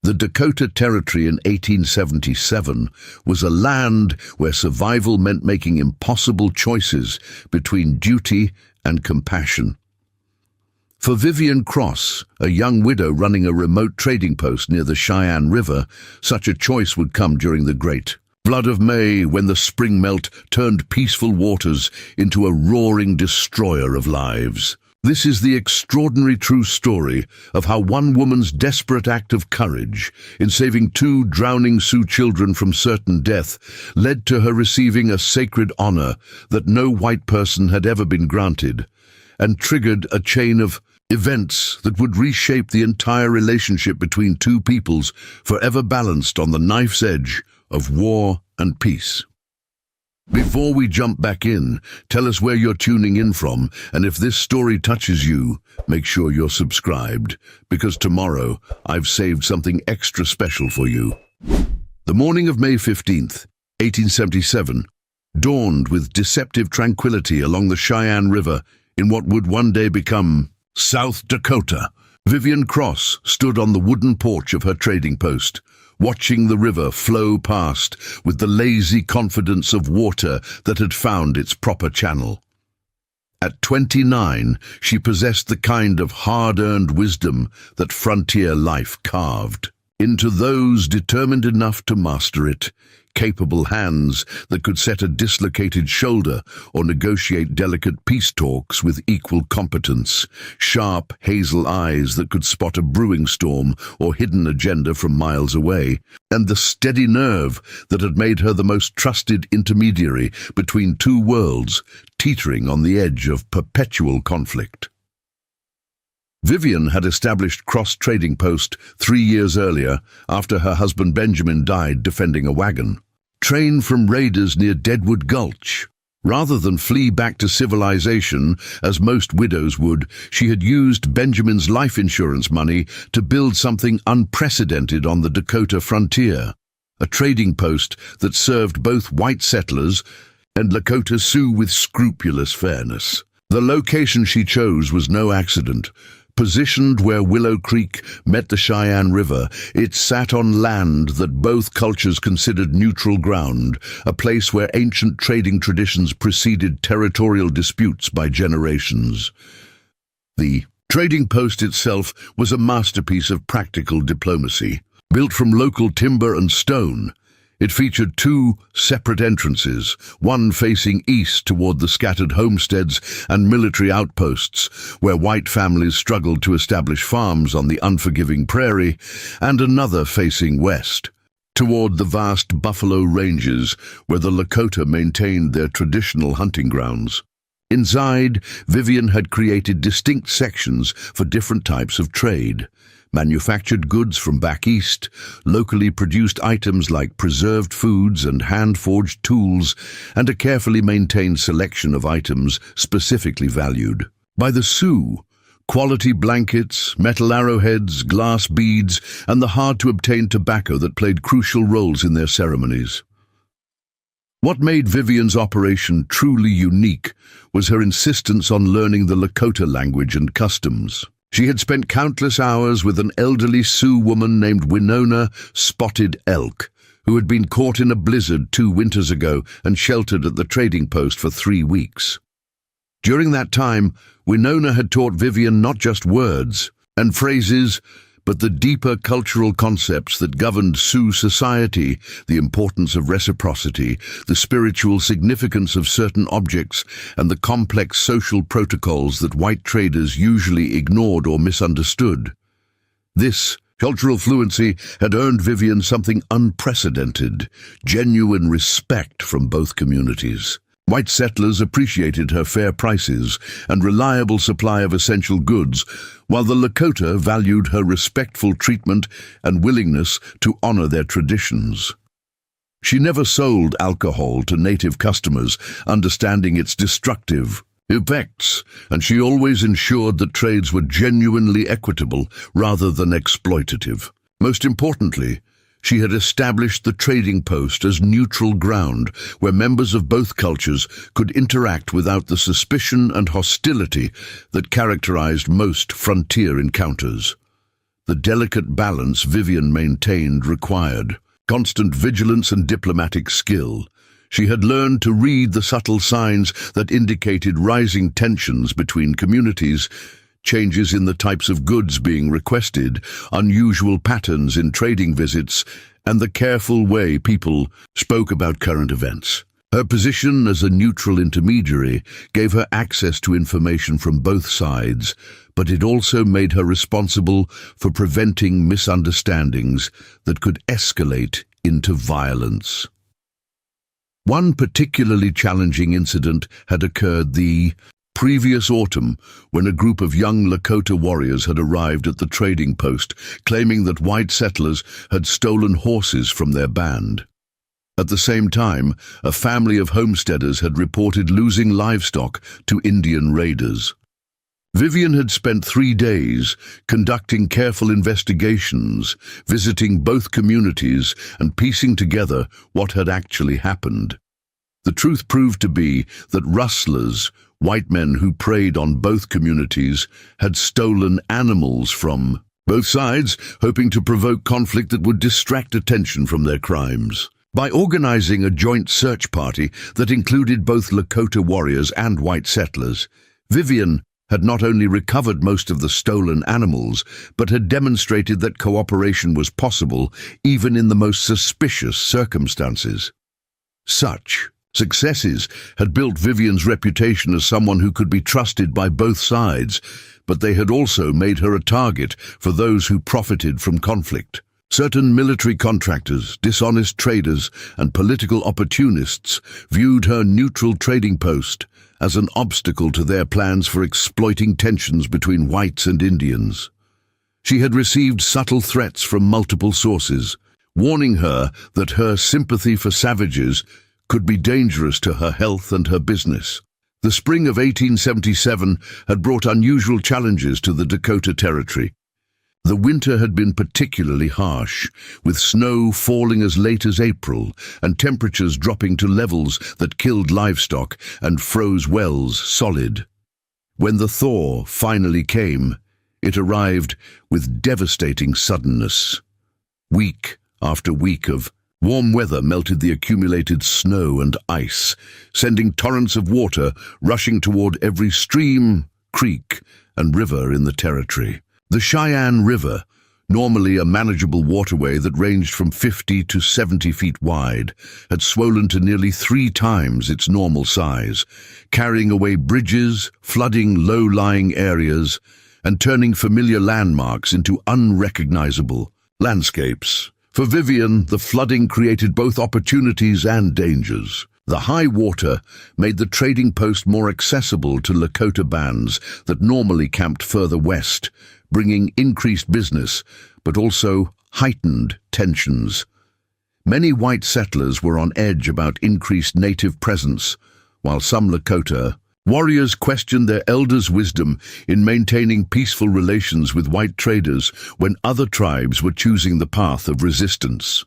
The Dakota Territory in 1877 was a land where survival meant making impossible choices between duty and compassion. For Vivian Cross, a young widow running a remote trading post near the Cheyenne River, such a choice would come during the great flood of May, when the spring melt turned peaceful waters into a roaring destroyer of lives. This is the extraordinary true story of how one woman's desperate act of courage in saving 2 drowning Sioux children from certain death led to her receiving a sacred honor that no white person had ever been granted, and triggered a chain of events that would reshape the entire relationship between 2 peoples, forever balanced on the knife's edge of war and peace. Before we jump back in, tell us where you're tuning in from, and if this story touches you, make sure you're subscribed, because tomorrow I've saved something extra special for you. The morning of May 15th, 1877, dawned with deceptive tranquility along the Cheyenne River in what would one day become South Dakota. Vivian Cross stood on the wooden porch of her trading post, watching the river flow past with the lazy confidence of water that had found its proper channel. At 29, she possessed the kind of hard-earned wisdom that frontier life carved into those determined enough to master it, capable hands that could set a dislocated shoulder or negotiate delicate peace talks with equal competence, sharp hazel eyes that could spot a brewing storm or hidden agenda from miles away, and the steady nerve that had made her the most trusted intermediary between 2 worlds teetering on the edge of perpetual conflict. Vivian had established Cross Trading Post 3 years earlier after her husband Benjamin died defending a wagon. Trained from raiders near Deadwood Gulch, rather than flee back to civilization as most widows would, she had used Benjamin's life insurance money to build something unprecedented on the Dakota frontier, a trading post that served both white settlers and Lakota Sioux with scrupulous fairness. The location she chose was no accident. Positioned where Willow Creek met the Cheyenne River, it sat on land that both cultures considered neutral ground, a place where ancient trading traditions preceded territorial disputes by generations. The trading post itself was a masterpiece of practical diplomacy. Built from local timber and stone, it featured 2 separate entrances, one facing east toward the scattered homesteads and military outposts, where white families struggled to establish farms on the unforgiving prairie, and another facing west, toward the vast Buffalo Ranges, where the Lakota maintained their traditional hunting grounds. Inside, Vivian had created distinct sections for different types of trade. Manufactured goods from back east, locally produced items like preserved foods and hand-forged tools, and a carefully maintained selection of items specifically valued by the Sioux: quality blankets, metal arrowheads, glass beads, and the hard-to-obtain tobacco that played crucial roles in their ceremonies. What made Vivian's operation truly unique was her insistence on learning the Lakota language and customs. She had spent countless hours with an elderly Sioux woman named Winona Spotted Elk, who had been caught in a blizzard 2 winters ago and sheltered at the trading post for 3 weeks. During that time, Winona had taught Vivian not just words and phrases, but the deeper cultural concepts that governed Sioux society, the importance of reciprocity, the spiritual significance of certain objects, and the complex social protocols that white traders usually ignored or misunderstood. This cultural fluency had earned Vivian something unprecedented: genuine respect from both communities. White settlers appreciated her fair prices and reliable supply of essential goods, while the Lakota valued her respectful treatment and willingness to honor their traditions. She never sold alcohol to native customers, understanding its destructive effects, and she always ensured that trades were genuinely equitable rather than exploitative. Most importantly, she had established the trading post as neutral ground where members of both cultures could interact without the suspicion and hostility that characterized most frontier encounters. The delicate balance Vivian maintained required constant vigilance and diplomatic skill. She had learned to read the subtle signs that indicated rising tensions between communities, changes in the types of goods being requested, unusual patterns in trading visits, and the careful way people spoke about current events. Her position as a neutral intermediary gave her access to information from both sides, but it also made her responsible for preventing misunderstandings that could escalate into violence. One particularly challenging incident had occurred the previous autumn when a group of young Lakota warriors had arrived at the trading post, claiming that white settlers had stolen horses from their band. At the same time, a family of homesteaders had reported losing livestock to Indian raiders. Vivian had spent 3 days conducting careful investigations, visiting both communities and piecing together what had actually happened. The truth proved to be that rustlers, white men who preyed on both communities, had stolen animals from both sides, hoping to provoke conflict that would distract attention from their crimes. By organizing a joint search party that included both Lakota warriors and white settlers, Vivian had not only recovered most of the stolen animals, but had demonstrated that cooperation was possible even in the most suspicious circumstances. Such successes had built Vivian's reputation as someone who could be trusted by both sides, but they had also made her a target for those who profited from conflict. Certain military contractors, dishonest traders, and political opportunists viewed her neutral trading post as an obstacle to their plans for exploiting tensions between whites and Indians. She had received subtle threats from multiple sources, warning her that her sympathy for savages could be dangerous to her health and her business. The spring of 1877 had brought unusual challenges to the Dakota Territory. The winter had been particularly harsh, with snow falling as late as April and temperatures dropping to levels that killed livestock and froze wells solid. When the thaw finally came, it arrived with devastating suddenness. Week after week of warm weather melted the accumulated snow and ice, sending torrents of water rushing toward every stream, creek, and river in the territory. The Cheyenne River, normally a manageable waterway that ranged from 50 to 70 feet wide, had swollen to nearly 3 times its normal size, carrying away bridges, flooding low-lying areas, and turning familiar landmarks into unrecognizable landscapes. For Vivian, the flooding created both opportunities and dangers. The high water made the trading post more accessible to Lakota bands that normally camped further west, bringing increased business, but also heightened tensions. Many white settlers were on edge about increased native presence, while some Lakota warriors questioned their elders' wisdom in maintaining peaceful relations with white traders when other tribes were choosing the path of resistance.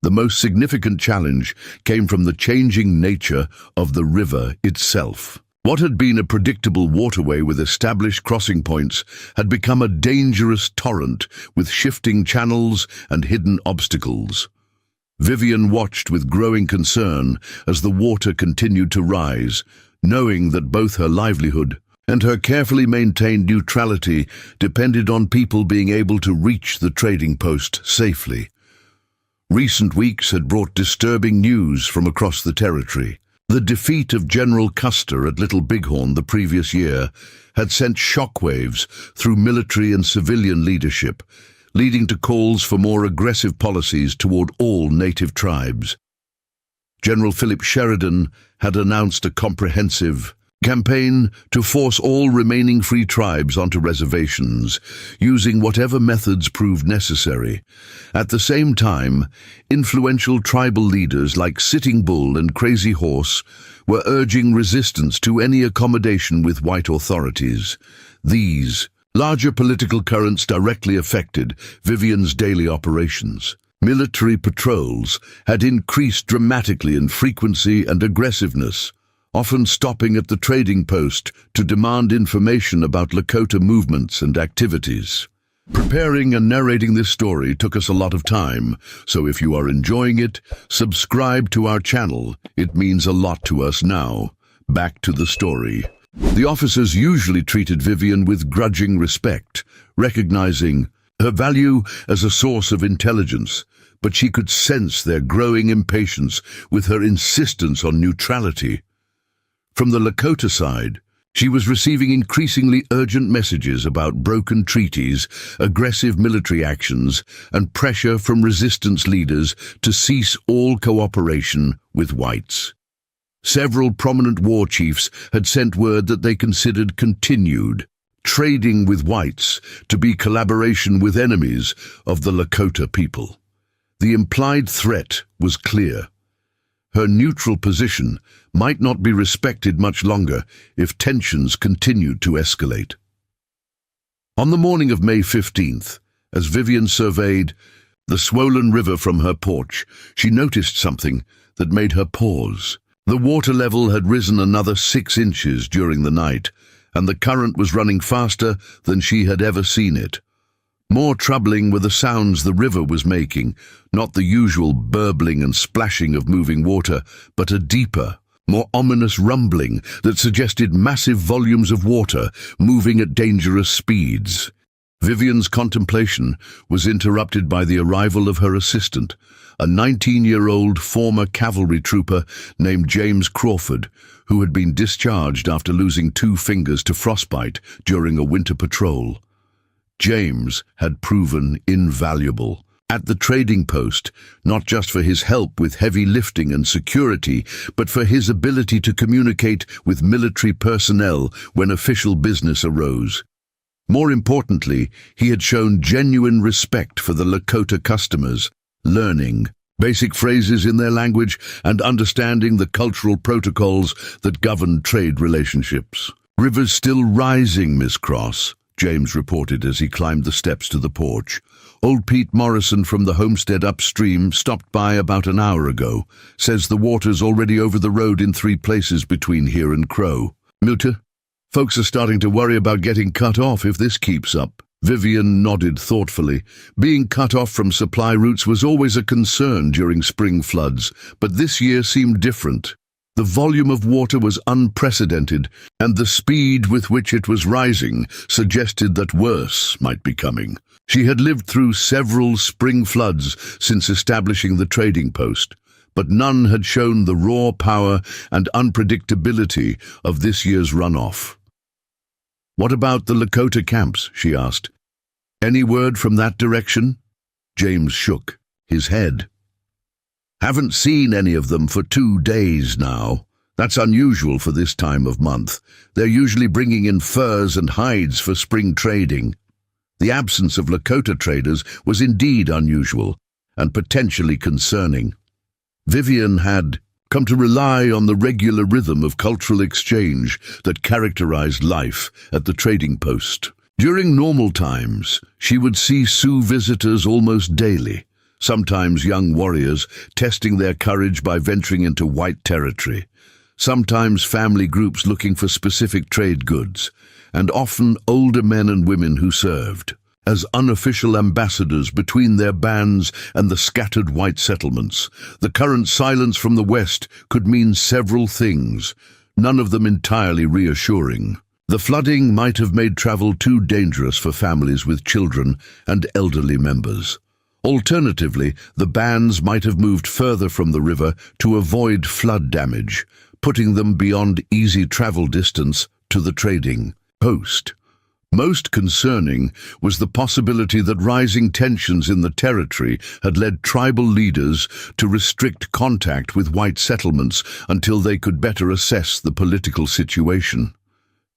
The most significant challenge came from the changing nature of the river itself. What had been a predictable waterway with established crossing points had become a dangerous torrent with shifting channels and hidden obstacles. Vivian watched with growing concern as the water continued to rise, knowing that both her livelihood and her carefully maintained neutrality depended on people being able to reach the trading post safely. Recent weeks had brought disturbing news from across the territory. The defeat of General Custer at Little Bighorn the previous year had sent shockwaves through military and civilian leadership, leading to calls for more aggressive policies toward all native tribes. General Philip Sheridan had announced a comprehensive campaign to force all remaining free tribes onto reservations, using whatever methods proved necessary. At the same time, influential tribal leaders like Sitting Bull and Crazy Horse were urging resistance to any accommodation with white authorities. These larger political currents directly affected Vivian's daily operations. Military patrols had increased dramatically in frequency and aggressiveness, often stopping at the trading post to demand information about Lakota movements and activities. Preparing and narrating this story took us a lot of time, so if you are enjoying it, subscribe to our channel. It means a lot to us now. Back to the story. The officers usually treated Vivian with grudging respect, recognizing her value as a source of intelligence, but she could sense their growing impatience with her insistence on neutrality. From the Lakota side, she was receiving increasingly urgent messages about broken treaties, aggressive military actions, and pressure from resistance leaders to cease all cooperation with whites. Several prominent war chiefs had sent word that they considered continued trading with whites to be collaboration with enemies of the Lakota people. The implied threat was clear. Her neutral position might not be respected much longer if tensions continued to escalate. On the morning of May 15th, as Vivian surveyed the swollen river from her porch, she noticed something that made her pause. The water level had risen another 6 inches during the night, and the current was running faster than she had ever seen it. More troubling were the sounds the river was making, not the usual burbling and splashing of moving water, but a deeper, more ominous rumbling that suggested massive volumes of water moving at dangerous speeds. Vivian's contemplation was interrupted by the arrival of her assistant, a 19-year-old former cavalry trooper named James Crawford, who had been discharged after losing 2 fingers to frostbite during a winter patrol. James had proven invaluable at the trading post, not just for his help with heavy lifting and security, but for his ability to communicate with military personnel when official business arose. More importantly, he had shown genuine respect for the Lakota customers, learning basic phrases in their language and understanding the cultural protocols that governed trade relationships. "River's still rising, Miss Cross," James reported as he climbed the steps to the porch. "Old Pete Morrison from the homestead upstream stopped by about an hour ago. Says the water's already over the road in 3 places between here and Crow. Milta, folks are starting to worry about getting cut off if this keeps up." Vivian nodded thoughtfully. Being cut off from supply routes was always a concern during spring floods, but this year seemed different. The volume of water was unprecedented, and the speed with which it was rising suggested that worse might be coming. She had lived through several spring floods since establishing the trading post, but none had shown the raw power and unpredictability of this year's runoff. "What about the Lakota camps?" she asked. "Any word from that direction?" James shook his head. "Haven't seen any of them for 2 days now. That's unusual for this time of month. They're usually bringing in furs and hides for spring trading." The absence of Lakota traders was indeed unusual and potentially concerning. Vivian had come to rely on the regular rhythm of cultural exchange that characterized life at the trading post. During normal times, she would see Sioux visitors almost daily, sometimes young warriors testing their courage by venturing into white territory, sometimes family groups looking for specific trade goods, and often older men and women who served as unofficial ambassadors between their bands and the scattered white settlements. The current silence from the west could mean several things, none of them entirely reassuring. The flooding might have made travel too dangerous for families with children and elderly members. Alternatively, the bands might have moved further from the river to avoid flood damage, putting them beyond easy travel distance to the trading post. Most concerning was the possibility that rising tensions in the territory had led tribal leaders to restrict contact with white settlements until they could better assess the political situation.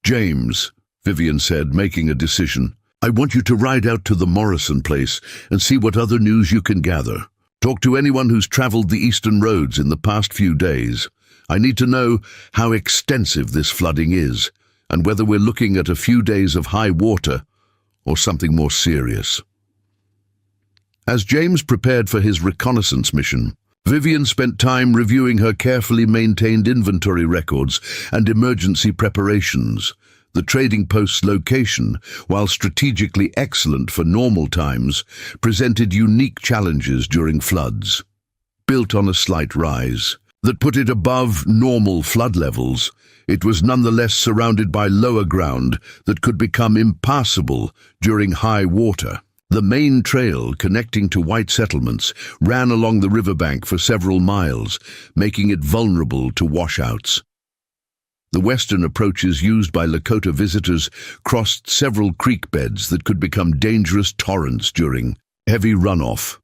"James," Vivian said, making a decision, "I want you to ride out to the Morrison place and see what other news you can gather. Talk to anyone who's traveled the eastern roads in the past few days. I need to know how extensive this flooding is, and whether we're looking at a few days of high water or something more serious." As James prepared for his reconnaissance mission, Vivian spent time reviewing her carefully maintained inventory records and emergency preparations. The trading post's location, while strategically excellent for normal times, presented unique challenges during floods. Built on a slight rise that put it above normal flood levels, it was nonetheless surrounded by lower ground that could become impassable during high water. The main trail connecting to white settlements ran along the riverbank for several miles, making it vulnerable to washouts. The western approaches used by Lakota visitors crossed several creek beds that could become dangerous torrents during heavy runoff.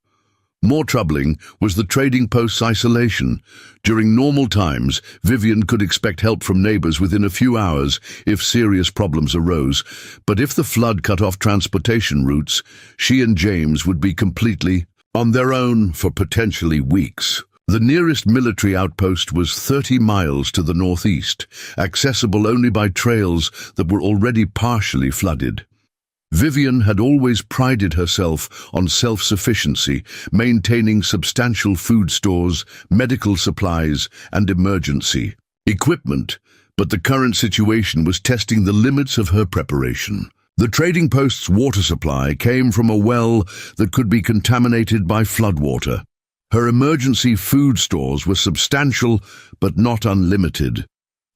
More troubling was the trading post's isolation. During normal times, Vivian could expect help from neighbors within a few hours if serious problems arose, but if the flood cut off transportation routes, she and James would be completely on their own for potentially weeks. The nearest military outpost was 30 miles to the northeast, accessible only by trails that were already partially flooded. Vivian had always prided herself on self-sufficiency, maintaining substantial food stores, medical supplies, and emergency equipment, but the current situation was testing the limits of her preparation. The trading post's water supply came from a well that could be contaminated by floodwater. Her emergency food stores were substantial but not unlimited.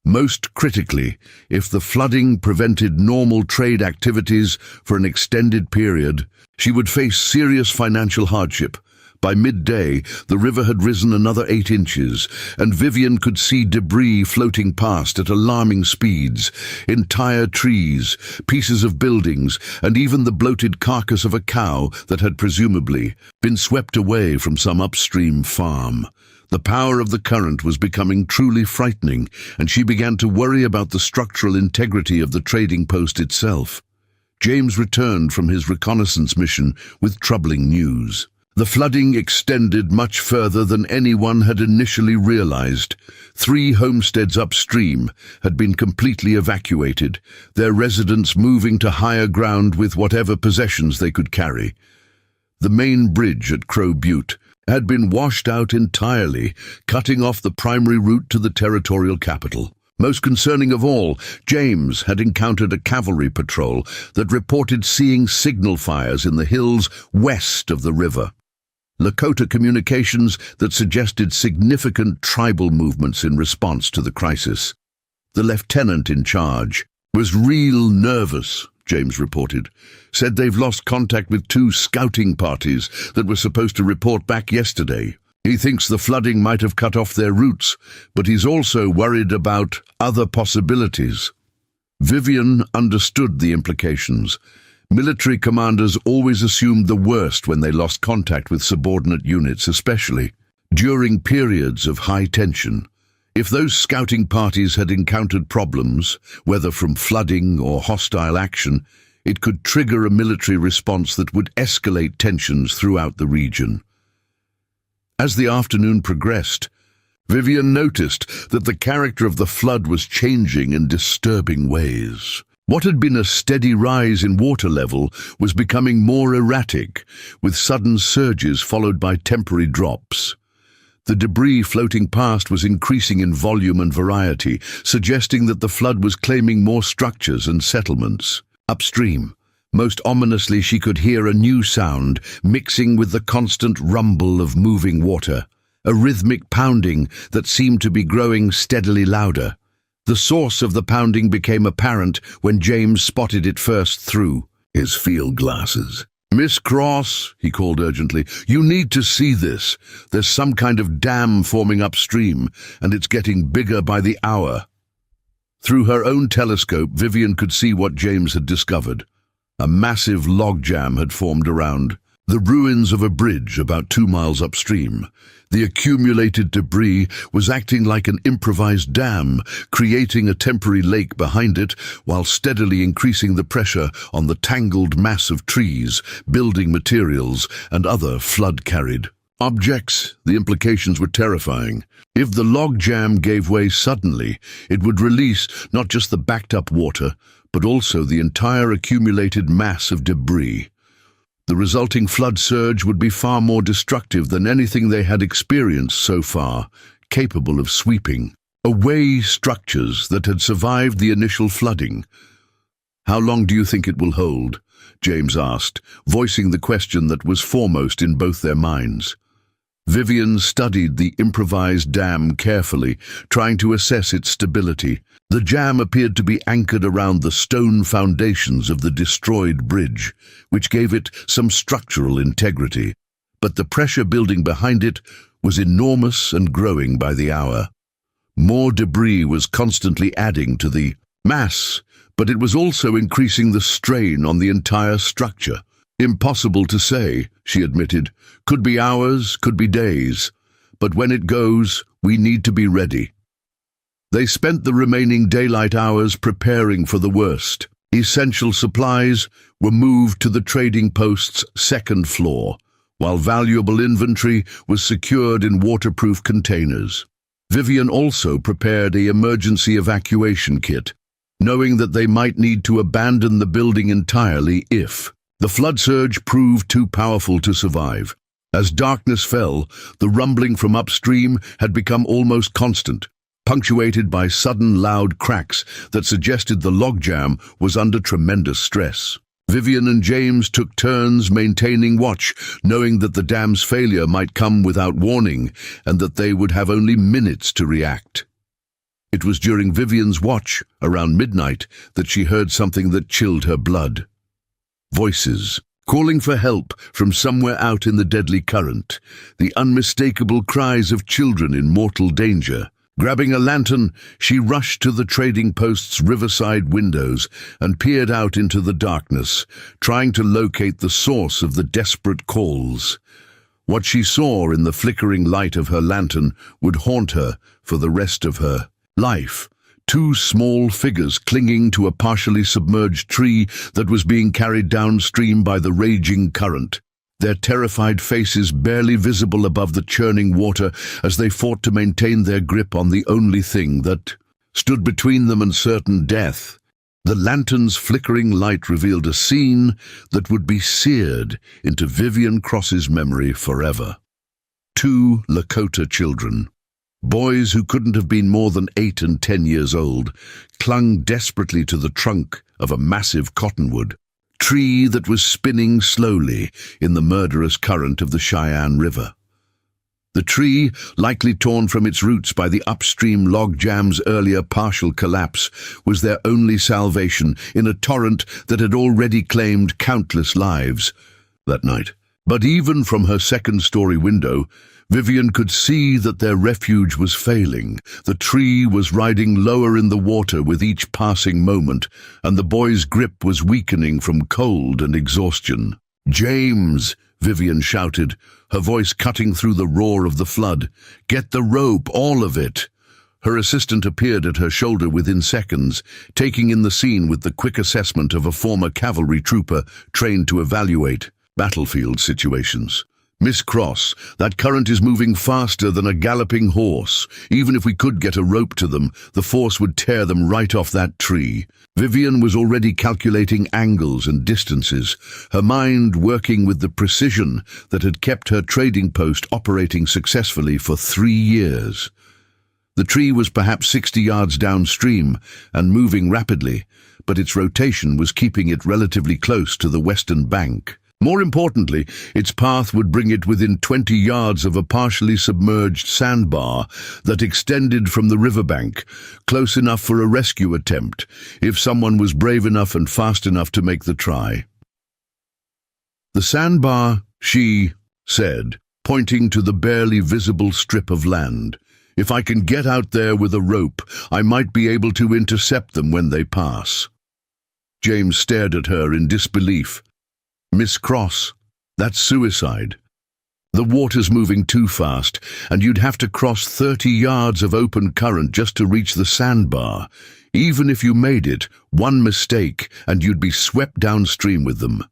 Most critically, if the flooding prevented normal trade activities for an extended period, she would face serious financial hardship. By midday, the river had risen another 8 inches, and Vivian could see debris floating past at alarming speeds. Entire trees, pieces of buildings, and even the bloated carcass of a cow that had presumably been swept away from some upstream farm. The power of the current was becoming truly frightening, and she began to worry about the structural integrity of the trading post itself. James returned from his reconnaissance mission with troubling news. The flooding extended much further than anyone had initially realized. 3 homesteads upstream had been completely evacuated, their residents moving to higher ground with whatever possessions they could carry. The main bridge at Crow Butte had been washed out entirely, cutting off the primary route to the territorial capital. Most concerning of all, James had encountered a cavalry patrol that reported seeing signal fires in the hills west of the river. Lakota communications that suggested significant tribal movements in response to the crisis. The lieutenant in charge was real nervous, James reported. Said they've lost contact with 2 scouting parties that were supposed to report back yesterday. He thinks the flooding might have cut off their routes, but he's also worried about other possibilities. Vivian understood the implications. Military commanders always assumed the worst when they lost contact with subordinate units, especially during periods of high tension. If those scouting parties had encountered problems, whether from flooding or hostile action, it could trigger a military response that would escalate tensions throughout the region. As the afternoon progressed, Vivian noticed that the character of the flood was changing in disturbing ways. What had been a steady rise in water level was becoming more erratic, with sudden surges followed by temporary drops. The debris floating past was increasing in volume and variety, suggesting that the flood was claiming more structures and settlements. Upstream, most ominously, she could hear a new sound mixing with the constant rumble of moving water, a rhythmic pounding that seemed to be growing steadily louder. The source of the pounding became apparent when James spotted it first through his field glasses. "Miss Cross," he called urgently, "you need to see this. There's some kind of dam forming upstream, and it's getting bigger by the hour." Through her own telescope, Vivian could see what James had discovered. A massive logjam had formed around the ruins of a bridge about 2 miles upstream. The accumulated debris was acting like an improvised dam, creating a temporary lake behind it while steadily increasing the pressure on the tangled mass of trees, building materials, and other flood-carried objects. The implications were terrifying. If the logjam gave way suddenly, it would release not just the backed-up water, but also the entire accumulated mass of debris. The resulting flood surge would be far more destructive than anything they had experienced so far, capable of sweeping away structures that had survived the initial flooding. "How long do you think it will hold?" James asked, voicing the question that was foremost in both their minds. Vivian studied the improvised dam carefully, trying to assess its stability. The jam appeared to be anchored around the stone foundations of the destroyed bridge, which gave it some structural integrity. But the pressure building behind it was enormous and growing by the hour. More debris was constantly adding to the mass, but it was also increasing the strain on the entire structure. "Impossible to say," she admitted. "Could be hours, could be days. But when it goes, we need to be ready." They spent the remaining daylight hours preparing for the worst. Essential supplies were moved to the trading post's second floor, while valuable inventory was secured in waterproof containers. Vivian also prepared an emergency evacuation kit, knowing that they might need to abandon the building entirely if the flood surge proved too powerful to survive. As darkness fell, the rumbling from upstream had become almost constant, punctuated by sudden loud cracks that suggested the logjam was under tremendous stress. Vivian and James took turns maintaining watch, knowing that the dam's failure might come without warning and that they would have only minutes to react. It was during Vivian's watch, around midnight, that she heard something that chilled her blood. Voices, calling for help from somewhere out in the deadly current, the unmistakable cries of children in mortal danger. Grabbing a lantern, she rushed to the trading post's riverside windows and peered out into the darkness, trying to locate the source of the desperate calls. What she saw in the flickering light of her lantern would haunt her for the rest of her life. Two small figures clinging to a partially submerged tree that was being carried downstream by the raging current, their terrified faces barely visible above the churning water as they fought to maintain their grip on the only thing that stood between them and certain death. The lantern's flickering light revealed a scene that would be seared into Vivian Cross's memory forever. Two Lakota children, boys who couldn't have been more than 8 and 10 years old, clung desperately to the trunk of a massive cottonwood tree that was spinning slowly in the murderous current of the Cheyenne River. The tree, likely torn from its roots by the upstream logjam's earlier partial collapse, was their only salvation in a torrent that had already claimed countless lives that night. But even from her second-story window, Vivian could see that their refuge was failing. The tree was riding lower in the water with each passing moment, and the boy's grip was weakening from cold and exhaustion. "James!" Vivian shouted, her voice cutting through the roar of the flood. "Get the rope, all of it!" Her assistant appeared at her shoulder within seconds, taking in the scene with the quick assessment of a former cavalry trooper trained to evaluate battlefield situations. "Miss Cross, that current is moving faster than a galloping horse. Even if we could get a rope to them, the force would tear them right off that tree." Vivian was already calculating angles and distances, her mind working with the precision that had kept her trading post operating successfully for 3 years. The tree was perhaps 60 yards downstream and moving rapidly, but its rotation was keeping it relatively close to the western bank. More importantly, its path would bring it within 20 yards of a partially submerged sandbar that extended from the riverbank, close enough for a rescue attempt, if someone was brave enough and fast enough to make the try. "The sandbar," she said, pointing to the barely visible strip of land. "If I can get out there with a rope, I might be able to intercept them when they pass." James stared at her in disbelief. "Miss Cross, that's suicide. The water's moving too fast, and you'd have to cross 30 yards of open current just to reach the sandbar. Even if you made it, one mistake, and you'd be swept downstream with them."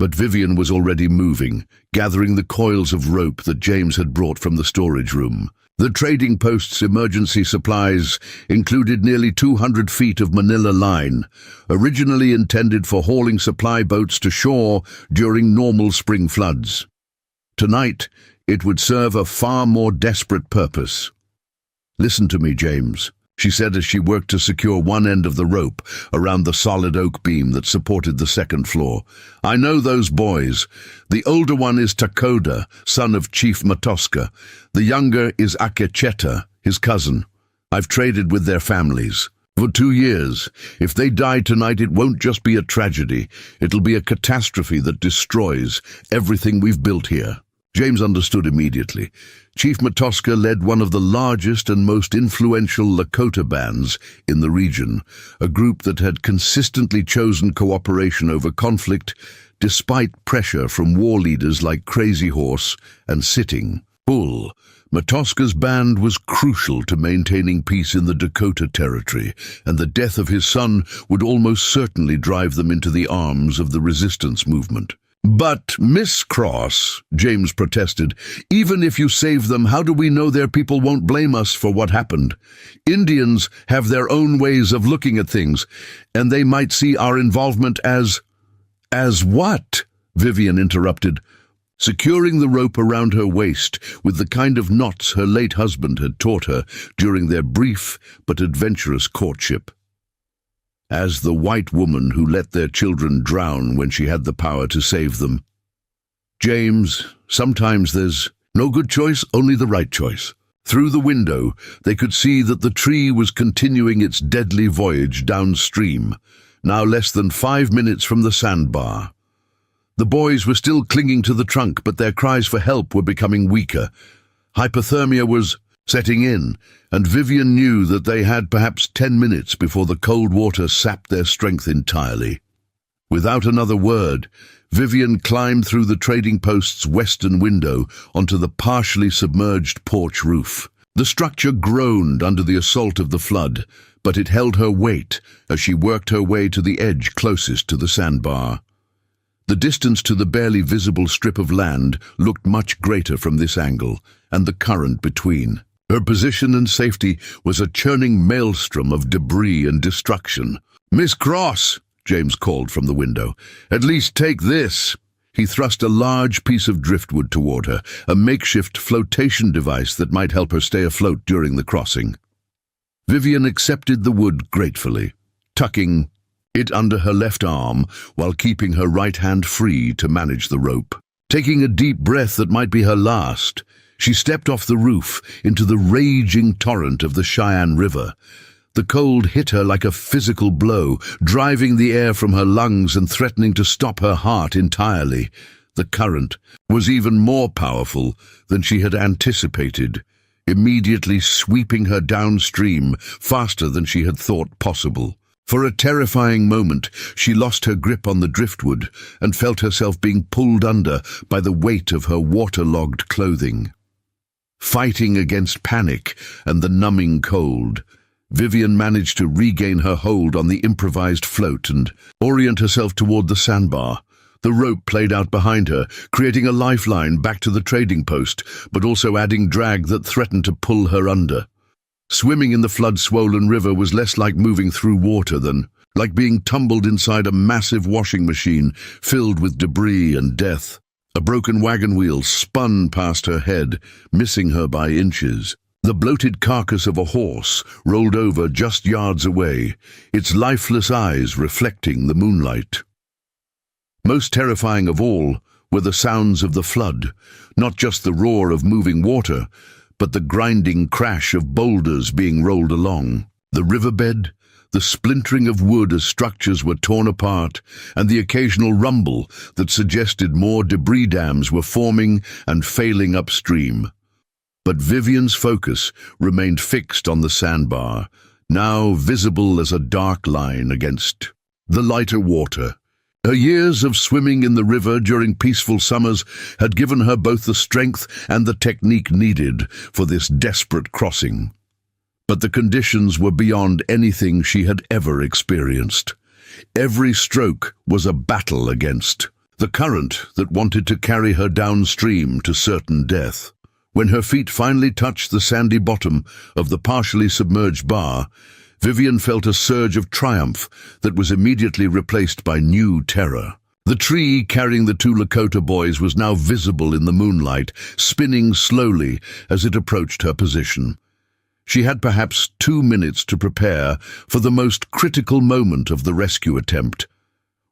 But Vivian was already moving, gathering the coils of rope that James had brought from the storage room. The trading post's emergency supplies included nearly 200 feet of manila line, originally intended for hauling supply boats to shore during normal spring floods. Tonight, it would serve a far more desperate purpose. "Listen to me, James," she said as she worked to secure one end of the rope around the solid oak beam that supported the second floor. "I know those boys. The older one is Takoda, son of Chief Matoska. The younger is Akecheta, his cousin. I've traded with their families for 2 years. If they die tonight, it won't just be a tragedy. It'll be a catastrophe that destroys everything we've built here." James understood immediately. Chief Matoska led one of the largest and most influential Lakota bands in the region, a group that had consistently chosen cooperation over conflict despite pressure from war leaders like Crazy Horse and Sitting Bull. Matoska's band was crucial to maintaining peace in the Dakota Territory, and the death of his son would almost certainly drive them into the arms of the resistance movement. "But, Miss Cross," James protested, "even if you save them, how do we know their people won't blame us for what happened? Indians have their own ways of looking at things, and they might see our involvement as—" "As what?" Vivian interrupted, securing the rope around her waist with the kind of knots her late husband had taught her during their brief but adventurous courtship. "As the white woman who let their children drown when she had the power to save them. James, sometimes there's no good choice, only the right choice." Through the window, they could see that the tree was continuing its deadly voyage downstream, now less than 5 minutes from the sandbar. The boys were still clinging to the trunk, but their cries for help were becoming weaker. Hypothermia was setting in, and Vivian knew that they had perhaps 10 minutes before the cold water sapped their strength entirely. Without another word, Vivian climbed through the trading post's western window onto the partially submerged porch roof. The structure groaned under the assault of the flood, but it held her weight as she worked her way to the edge closest to the sandbar. The distance to the barely visible strip of land looked much greater from this angle, and the current between. Her position and safety was a churning maelstrom of debris and destruction. "Miss Cross," James called from the window, "at least take this." He thrust a large piece of driftwood toward her, a makeshift flotation device that might help her stay afloat during the crossing. Vivian accepted the wood gratefully, tucking it under her left arm while keeping her right hand free to manage the rope. Taking a deep breath that might be her last, she stepped off the roof into the raging torrent of the Cheyenne River. The cold hit her like a physical blow, driving the air from her lungs and threatening to stop her heart entirely. The current was even more powerful than she had anticipated, immediately sweeping her downstream faster than she had thought possible. For a terrifying moment, she lost her grip on the driftwood and felt herself being pulled under by the weight of her waterlogged clothing. Fighting against panic and the numbing cold, Vivian managed to regain her hold on the improvised float and orient herself toward the sandbar. The rope played out behind her, creating a lifeline back to the trading post, but also adding drag that threatened to pull her under. Swimming in the flood-swollen river was less like moving through water than like being tumbled inside a massive washing machine filled with debris and death. A broken wagon wheel spun past her head, missing her by inches. The bloated carcass of a horse rolled over just yards away, its lifeless eyes reflecting the moonlight. Most terrifying of all were the sounds of the flood, not just the roar of moving water, but the grinding crash of boulders being rolled along. The riverbed, the splintering of wood as structures were torn apart, and the occasional rumble that suggested more debris dams were forming and failing upstream. But Vivian's focus remained fixed on the sandbar, now visible as a dark line against the lighter water. Her years of swimming in the river during peaceful summers had given her both the strength and the technique needed for this desperate crossing. But the conditions were beyond anything she had ever experienced. Every stroke was a battle against the current that wanted to carry her downstream to certain death. When her feet finally touched the sandy bottom of the partially submerged bar, Vivian felt a surge of triumph that was immediately replaced by new terror. The tree carrying the two Lakota boys was now visible in the moonlight, spinning slowly as it approached her position. She had perhaps 2 minutes to prepare for the most critical moment of the rescue attempt.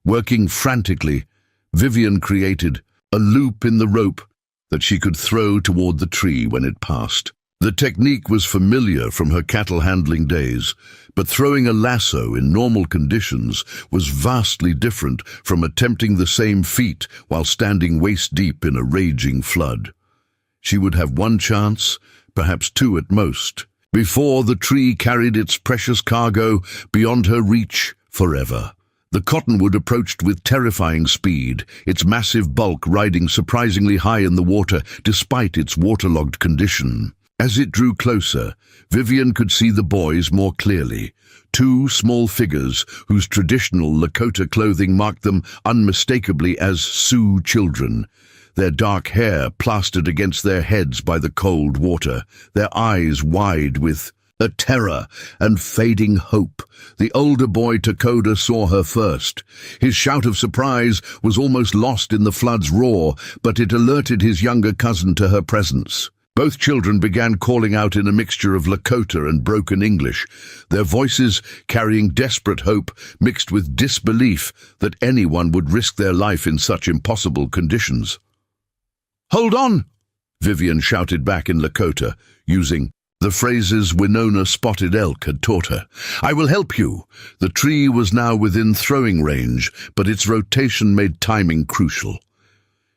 Working frantically, Vivian created a loop in the rope that she could throw toward the tree when it passed. The technique was familiar from her cattle handling days, but throwing a lasso in normal conditions was vastly different from attempting the same feat while standing waist-deep in a raging flood. She would have one chance, perhaps two at most, before the tree carried its precious cargo beyond her reach forever. The cottonwood approached with terrifying speed, its massive bulk riding surprisingly high in the water despite its waterlogged condition. As it drew closer, Vivian could see the boys more clearly. Two small figures whose traditional Lakota clothing marked them unmistakably as Sioux children. Their dark hair plastered against their heads by the cold water, their eyes wide with a terror and fading hope. The older boy, Takoda, saw her first. His shout of surprise was almost lost in the flood's roar, but it alerted his younger cousin to her presence. Both children began calling out in a mixture of Lakota and broken English, their voices carrying desperate hope mixed with disbelief that anyone would risk their life in such impossible conditions. "Hold on!" Vivian shouted back in Lakota, using the phrases Winona Spotted Elk had taught her. "I will help you." The tree was now within throwing range, but its rotation made timing crucial.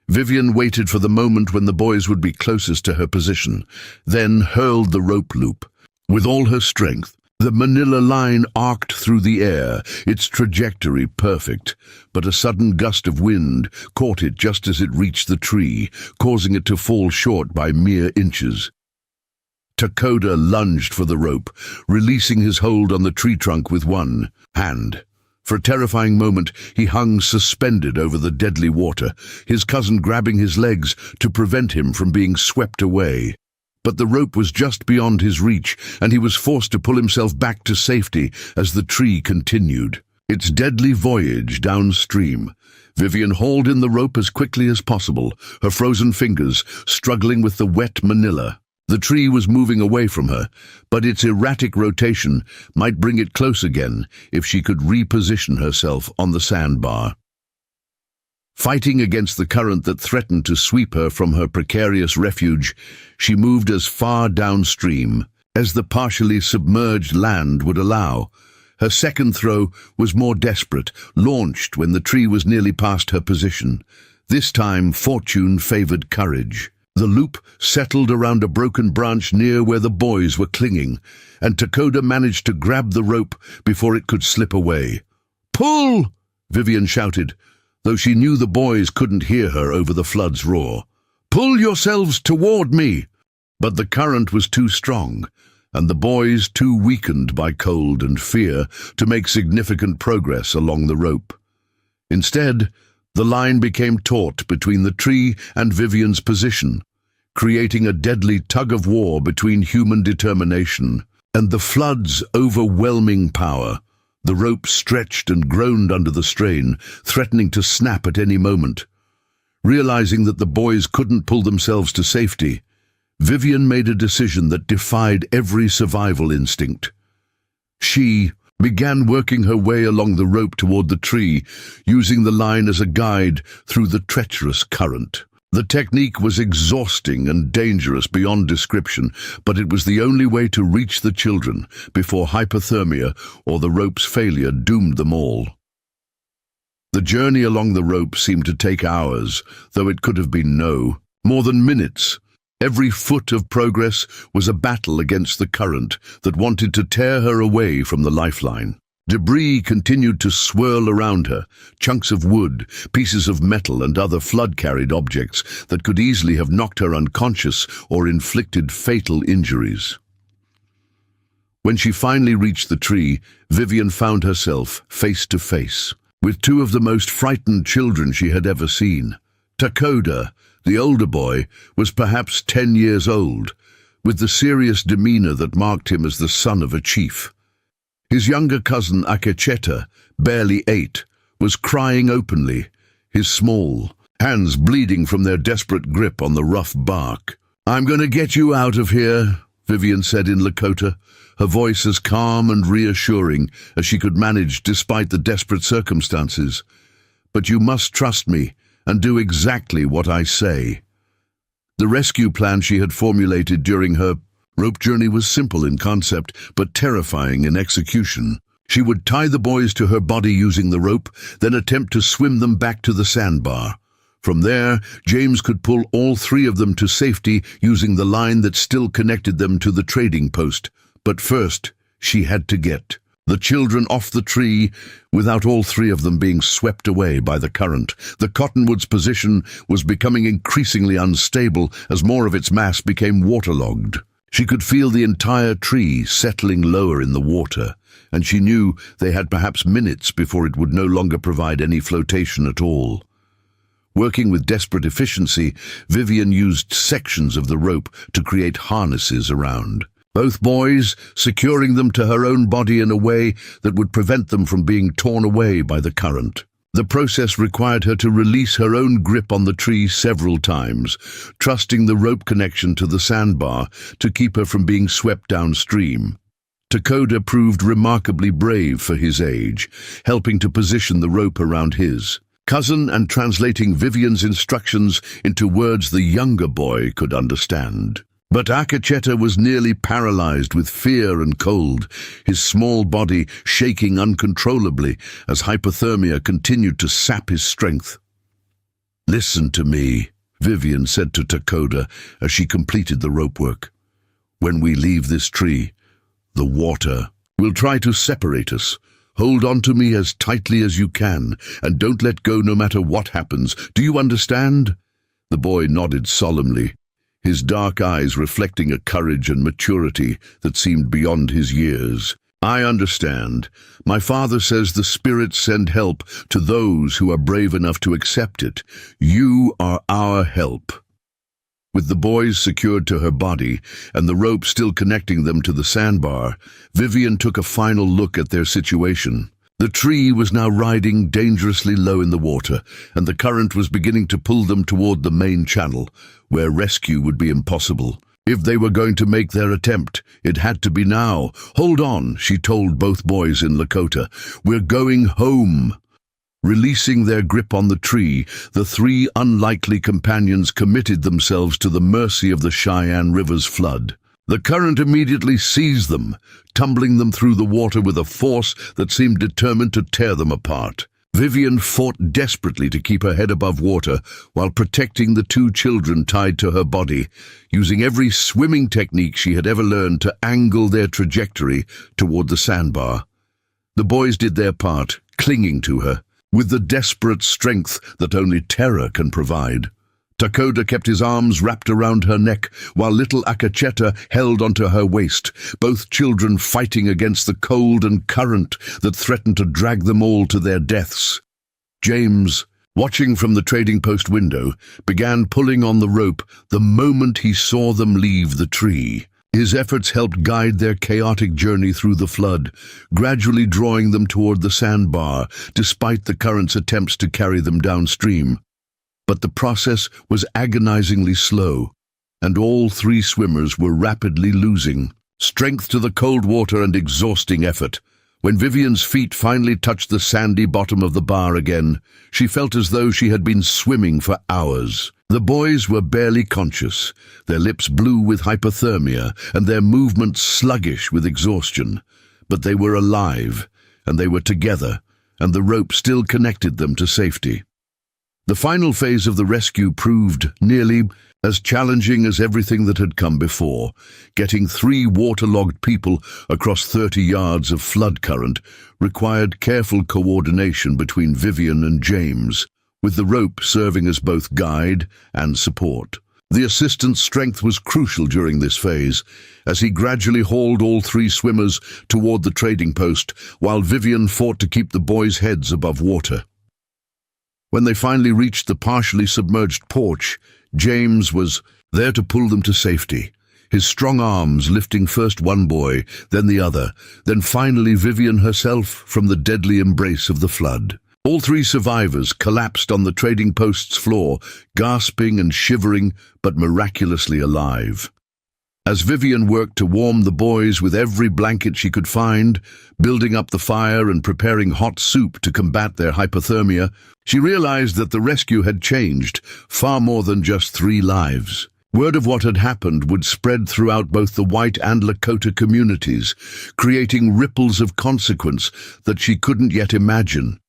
Vivian waited for the moment when the boys would be closest to her position, then hurled the rope loop. With all her strength, the manila line arced through the air, its trajectory perfect, but a sudden gust of wind caught it just as it reached the tree, causing it to fall short by mere inches. Takoda lunged for the rope, releasing his hold on the tree trunk with one hand. For a terrifying moment, he hung suspended over the deadly water, his cousin grabbing his legs to prevent him from being swept away. But the rope was just beyond his reach, and he was forced to pull himself back to safety as the tree continued its deadly voyage downstream. Vivian hauled in the rope as quickly as possible, her frozen fingers struggling with the wet manila. The tree was moving away from her, but its erratic rotation might bring it close again if she could reposition herself on the sandbar. Fighting against the current that threatened to sweep her from her precarious refuge, she moved as far downstream as the partially submerged land would allow. Her second throw was more desperate, launched when the tree was nearly past her position. This time, fortune favored courage. The loop settled around a broken branch near where the boys were clinging, and Takoda managed to grab the rope before it could slip away. "Pull!" Vivian shouted, though she knew the boys couldn't hear her over the flood's roar. "Pull yourselves toward me!" But the current was too strong, and the boys too weakened by cold and fear to make significant progress along the rope. Instead, the line became taut between the tree and Vivian's position, creating a deadly tug-of-war between human determination and the flood's overwhelming power. The rope stretched and groaned under the strain, threatening to snap at any moment. Realizing that the boys couldn't pull themselves to safety, Vivian made a decision that defied every survival instinct. She began working her way along the rope toward the tree, using the line as a guide through the treacherous current. The technique was exhausting and dangerous beyond description, but it was the only way to reach the children before hypothermia or the rope's failure doomed them all. The journey along the rope seemed to take hours, though it could have been more than minutes. Every foot of progress was a battle against the current that wanted to tear her away from the lifeline. Debris continued to swirl around her, chunks of wood, pieces of metal and other flood-carried objects that could easily have knocked her unconscious or inflicted fatal injuries. When she finally reached the tree, Vivian found herself face to face with two of the most frightened children she had ever seen. Takoda, the older boy, was perhaps 10 years old, with the serious demeanor that marked him as the son of a chief. His younger cousin Akecheta, barely 8, was crying openly, his small hands bleeding from their desperate grip on the rough bark. "I'm going to get you out of here," Vivian said in Lakota, her voice as calm and reassuring as she could manage despite the desperate circumstances. "But you must trust me and do exactly what I say." The rescue plan she had formulated during her rope journey was simple in concept, but terrifying in execution. She would tie the boys to her body using the rope, then attempt to swim them back to the sandbar. From there, James could pull all three of them to safety using the line that still connected them to the trading post. But first, she had to get the children off the tree without all three of them being swept away by the current. The cottonwood's position was becoming increasingly unstable as more of its mass became waterlogged. She could feel the entire tree settling lower in the water, and she knew they had perhaps minutes before it would no longer provide any flotation at all. Working with desperate efficiency, Vivian used sections of the rope to create harnesses around both boys, securing them to her own body in a way that would prevent them from being torn away by the current. The process required her to release her own grip on the tree several times, trusting the rope connection to the sandbar to keep her from being swept downstream. Dakota proved remarkably brave for his age, helping to position the rope around his cousin and translating Vivian's instructions into words the younger boy could understand. But Akacheta was nearly paralyzed with fear and cold, his small body shaking uncontrollably as hypothermia continued to sap his strength. "Listen to me," Vivian said to Dakota as she completed the rope work. "When we leave this tree, the water will try to separate us. Hold on to me as tightly as you can, and don't let go no matter what happens. Do you understand?" The boy nodded solemnly, his dark eyes reflecting a courage and maturity that seemed beyond his years. "I understand. My father says the spirits send help to those who are brave enough to accept it. You are our help." With the boys secured to her body and the rope still connecting them to the sandbar, Vivian took a final look at their situation. The tree was now riding dangerously low in the water, and the current was beginning to pull them toward the main channel, where rescue would be impossible. If they were going to make their attempt, it had to be now. "Hold on," she told both boys in Lakota. "We're going home." Releasing their grip on the tree, the three unlikely companions committed themselves to the mercy of the Cheyenne River's flood. The current immediately seized them, tumbling them through the water with a force that seemed determined to tear them apart. Vivian fought desperately to keep her head above water while protecting the two children tied to her body, using every swimming technique she had ever learned to angle their trajectory toward the sandbar. The boys did their part, clinging to her, with the desperate strength that only terror can provide. Dakota kept his arms wrapped around her neck, while little Akacheta held onto her waist, both children fighting against the cold and current that threatened to drag them all to their deaths. James, watching from the trading post window, began pulling on the rope the moment he saw them leave the tree. His efforts helped guide their chaotic journey through the flood, gradually drawing them toward the sandbar, despite the current's attempts to carry them downstream. But the process was agonizingly slow, and all three swimmers were rapidly losing strength to the cold water and exhausting effort. When Vivian's feet finally touched the sandy bottom of the bar again, she felt as though she had been swimming for hours. The boys were barely conscious, their lips blue with hypothermia and their movements sluggish with exhaustion. But they were alive, and they were together, and the rope still connected them to safety. The final phase of the rescue proved nearly as challenging as everything that had come before. Getting three waterlogged people across 30 yards of flood current required careful coordination between Vivian and James, with the rope serving as both guide and support. The assistant's strength was crucial during this phase, as he gradually hauled all three swimmers toward the trading post, while Vivian fought to keep the boys' heads above water. When they finally reached the partially submerged porch, James was there to pull them to safety, his strong arms lifting first one boy, then the other, then finally Vivian herself from the deadly embrace of the flood. All three survivors collapsed on the trading post's floor, gasping and shivering, but miraculously alive. As Vivian worked to warm the boys with every blanket she could find, building up the fire and preparing hot soup to combat their hypothermia, she realized that the rescue had changed far more than just 3 lives. Word of what had happened would spread throughout both the white and Lakota communities, creating ripples of consequence that she couldn't yet imagine.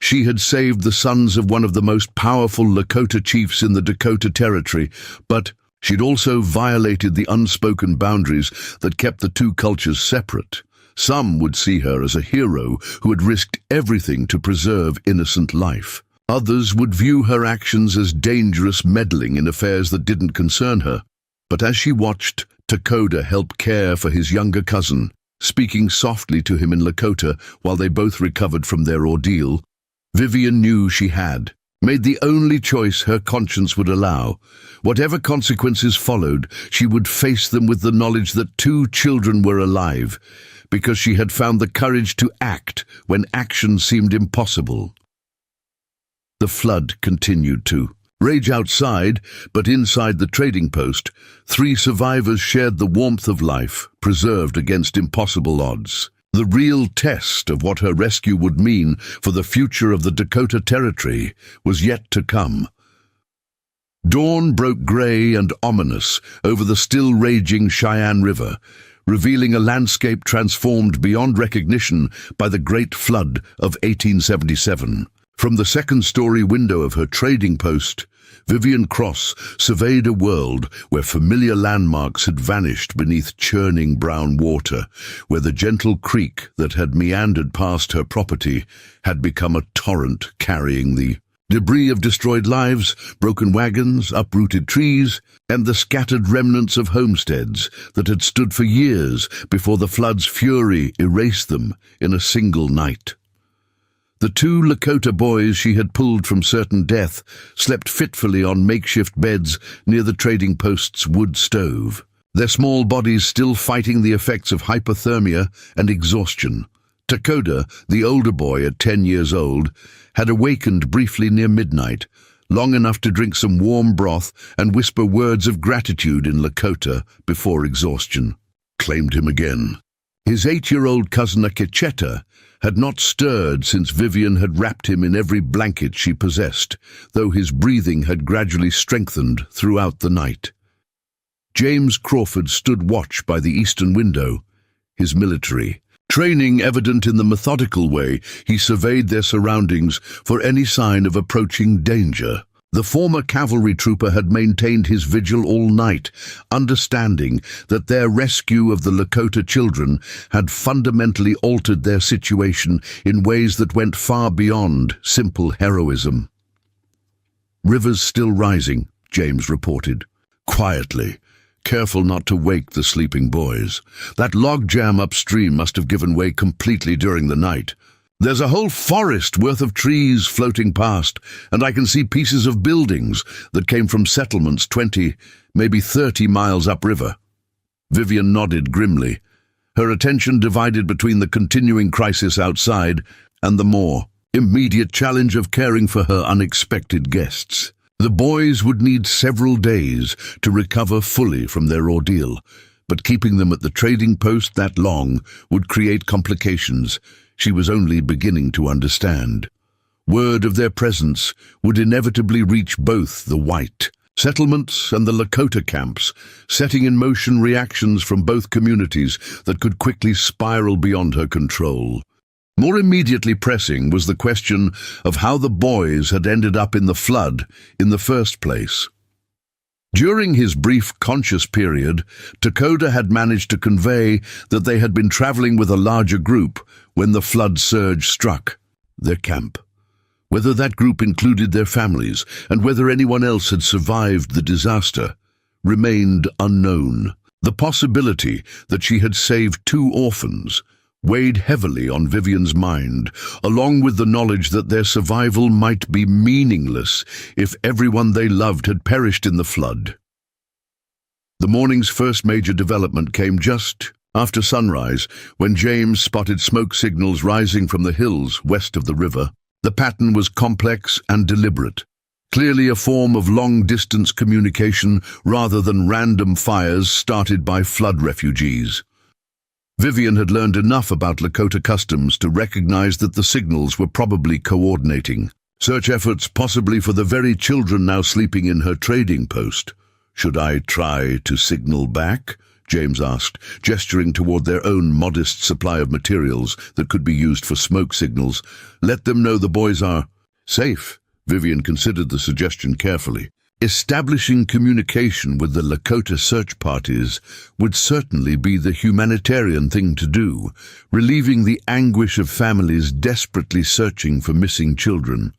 She had saved the sons of one of the most powerful Lakota chiefs in the Dakota Territory, but she'd also violated the unspoken boundaries that kept the 2 cultures separate. Some would see her as a hero who had risked everything to preserve innocent life. Others would view her actions as dangerous meddling in affairs that didn't concern her. But as she watched Dakota help care for his younger cousin, speaking softly to him in Lakota while they both recovered from their ordeal, Vivian knew she had made the only choice her conscience would allow. Whatever consequences followed, she would face them with the knowledge that 2 children were alive, because she had found the courage to act when action seemed impossible. The flood continued to rage outside, but inside the trading post, 3 survivors shared the warmth of life, preserved against impossible odds. The real test of what her rescue would mean for the future of the Dakota Territory was yet to come. Dawn broke grey and ominous over the still raging Cheyenne River, revealing a landscape transformed beyond recognition by the Great Flood of 1877. From the second-story window of her trading post, Vivian Cross surveyed a world where familiar landmarks had vanished beneath churning brown water, where the gentle creek that had meandered past her property had become a torrent carrying the debris of destroyed lives, broken wagons, uprooted trees, and the scattered remnants of homesteads that had stood for years before the flood's fury erased them in a single night. The 2 Lakota boys she had pulled from certain death slept fitfully on makeshift beds near the trading post's wood stove, their small bodies still fighting the effects of hypothermia and exhaustion. Dakota, the older boy at 10 years old, had awakened briefly near midnight, long enough to drink some warm broth and whisper words of gratitude in Lakota before exhaustion claimed him again. His 8-year-old cousin Akecheta had not stirred since Vivian had wrapped him in every blanket she possessed, though his breathing had gradually strengthened throughout the night. James Crawford stood watch by the eastern window, his military training evident in the methodical way he surveyed their surroundings for any sign of approaching danger. The former cavalry trooper had maintained his vigil all night, understanding that their rescue of the Lakota children had fundamentally altered their situation in ways that went far beyond simple heroism. "River's still rising," James reported, quietly, careful not to wake the sleeping boys. "That log jam upstream must have given way completely during the night. There's a whole forest worth of trees floating past, and I can see pieces of buildings that came from settlements 20, maybe 30 miles upriver." Vivian nodded grimly, her attention divided between the continuing crisis outside and the more immediate challenge of caring for her unexpected guests. The boys would need several days to recover fully from their ordeal, but keeping them at the trading post that long would create complications she was only beginning to understand. Word of their presence would inevitably reach both the white settlements and the Lakota camps, setting in motion reactions from both communities that could quickly spiral beyond her control. More immediately pressing was the question of how the boys had ended up in the flood in the first place. During his brief conscious period, Dakota had managed to convey that they had been traveling with a larger group when the flood surge struck their camp. Whether that group included their families and whether anyone else had survived the disaster remained unknown. The possibility that she had saved 2 orphans weighed heavily on Vivian's mind, along with the knowledge that their survival might be meaningless if everyone they loved had perished in the flood. The morning's first major development came just after sunrise, when James spotted smoke signals rising from the hills west of the river. The pattern was complex and deliberate. clearly a form of long-distance communication rather than random fires started by flood refugees. Vivian had learned enough about Lakota customs to recognize that the signals were probably coordinating. Search efforts possibly for the very children now sleeping in her trading post. "Should I try to signal back?" James asked, gesturing toward their own modest supply of materials that could be used for smoke signals. "Let them know the boys are safe." Vivian considered the suggestion carefully. Establishing communication with the Lakota search parties would certainly be the humanitarian thing to do, relieving the anguish of families desperately searching for missing children.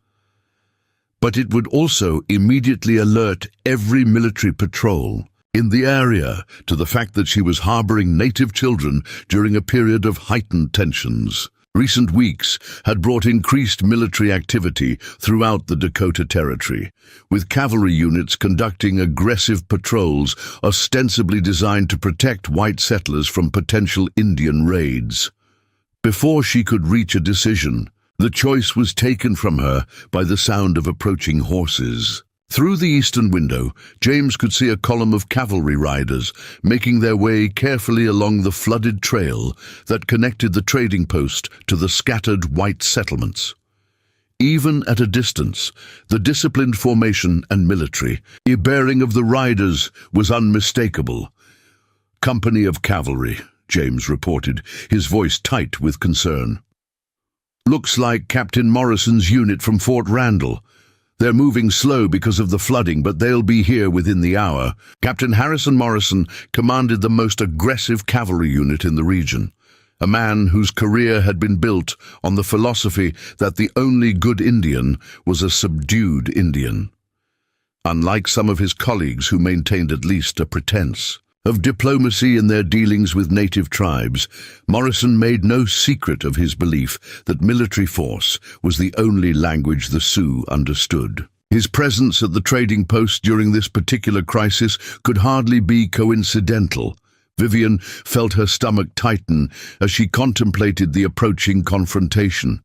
But it would also immediately alert every military patrol in the area to the fact that she was harboring native children during a period of heightened tensions. Recent weeks had brought increased military activity throughout the Dakota Territory, with cavalry units conducting aggressive patrols ostensibly designed to protect white settlers from potential Indian raids. Before she could reach a decision, the choice was taken from her by the sound of approaching horses. Through the eastern window, James could see a column of cavalry riders making their way carefully along the flooded trail that connected the trading post to the scattered white settlements. Even at a distance, the disciplined formation and military bearing of the riders was unmistakable. "Company of cavalry," James reported, his voice tight with concern. "Looks like Captain Morrison's unit from Fort Randall. They're moving slow because of the flooding, but they'll be here within the hour." Captain Harrison Morrison commanded the most aggressive cavalry unit in the region, a man whose career had been built on the philosophy that the only good Indian was a subdued Indian. Unlike some of his colleagues who maintained at least a pretense of diplomacy in their dealings with native tribes, Morrison made no secret of his belief that military force was the only language the Sioux understood. His presence at the trading post during this particular crisis could hardly be coincidental. Vivian felt her stomach tighten as she contemplated the approaching confrontation.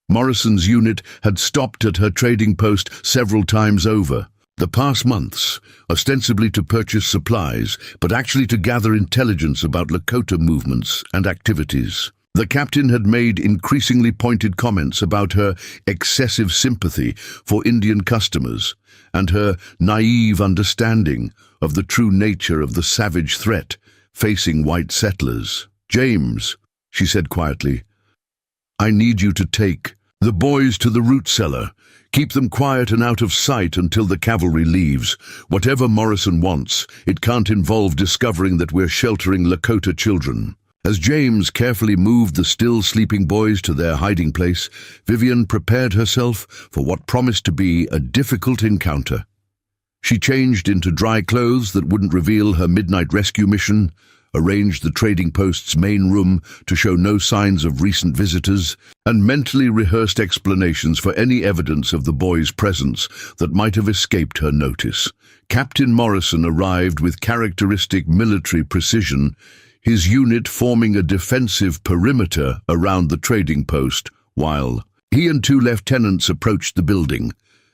Morrison's unit had stopped at her trading post several times over the past months, ostensibly to purchase supplies, but actually to gather intelligence about Lakota movements and activities. The captain had made increasingly pointed comments about her excessive sympathy for Indian customers and her naive understanding of the true nature of the savage threat facing white settlers. "James," she said quietly, "I need you to take the boys to the root cellar. Keep them quiet and out of sight until the cavalry leaves. Whatever Morrison wants, it can't involve discovering that we're sheltering Lakota children." As James carefully moved the still sleeping boys to their hiding place, Vivian prepared herself for what promised to be a difficult encounter. She changed into dry clothes that wouldn't reveal her midnight rescue mission, arranged the trading post's main room to show no signs of recent visitors, and mentally rehearsed explanations for any evidence of the boys' presence that might have escaped her notice. Captain Morrison arrived with characteristic military precision, his unit forming a defensive perimeter around the trading post, while he and two lieutenants approached the building.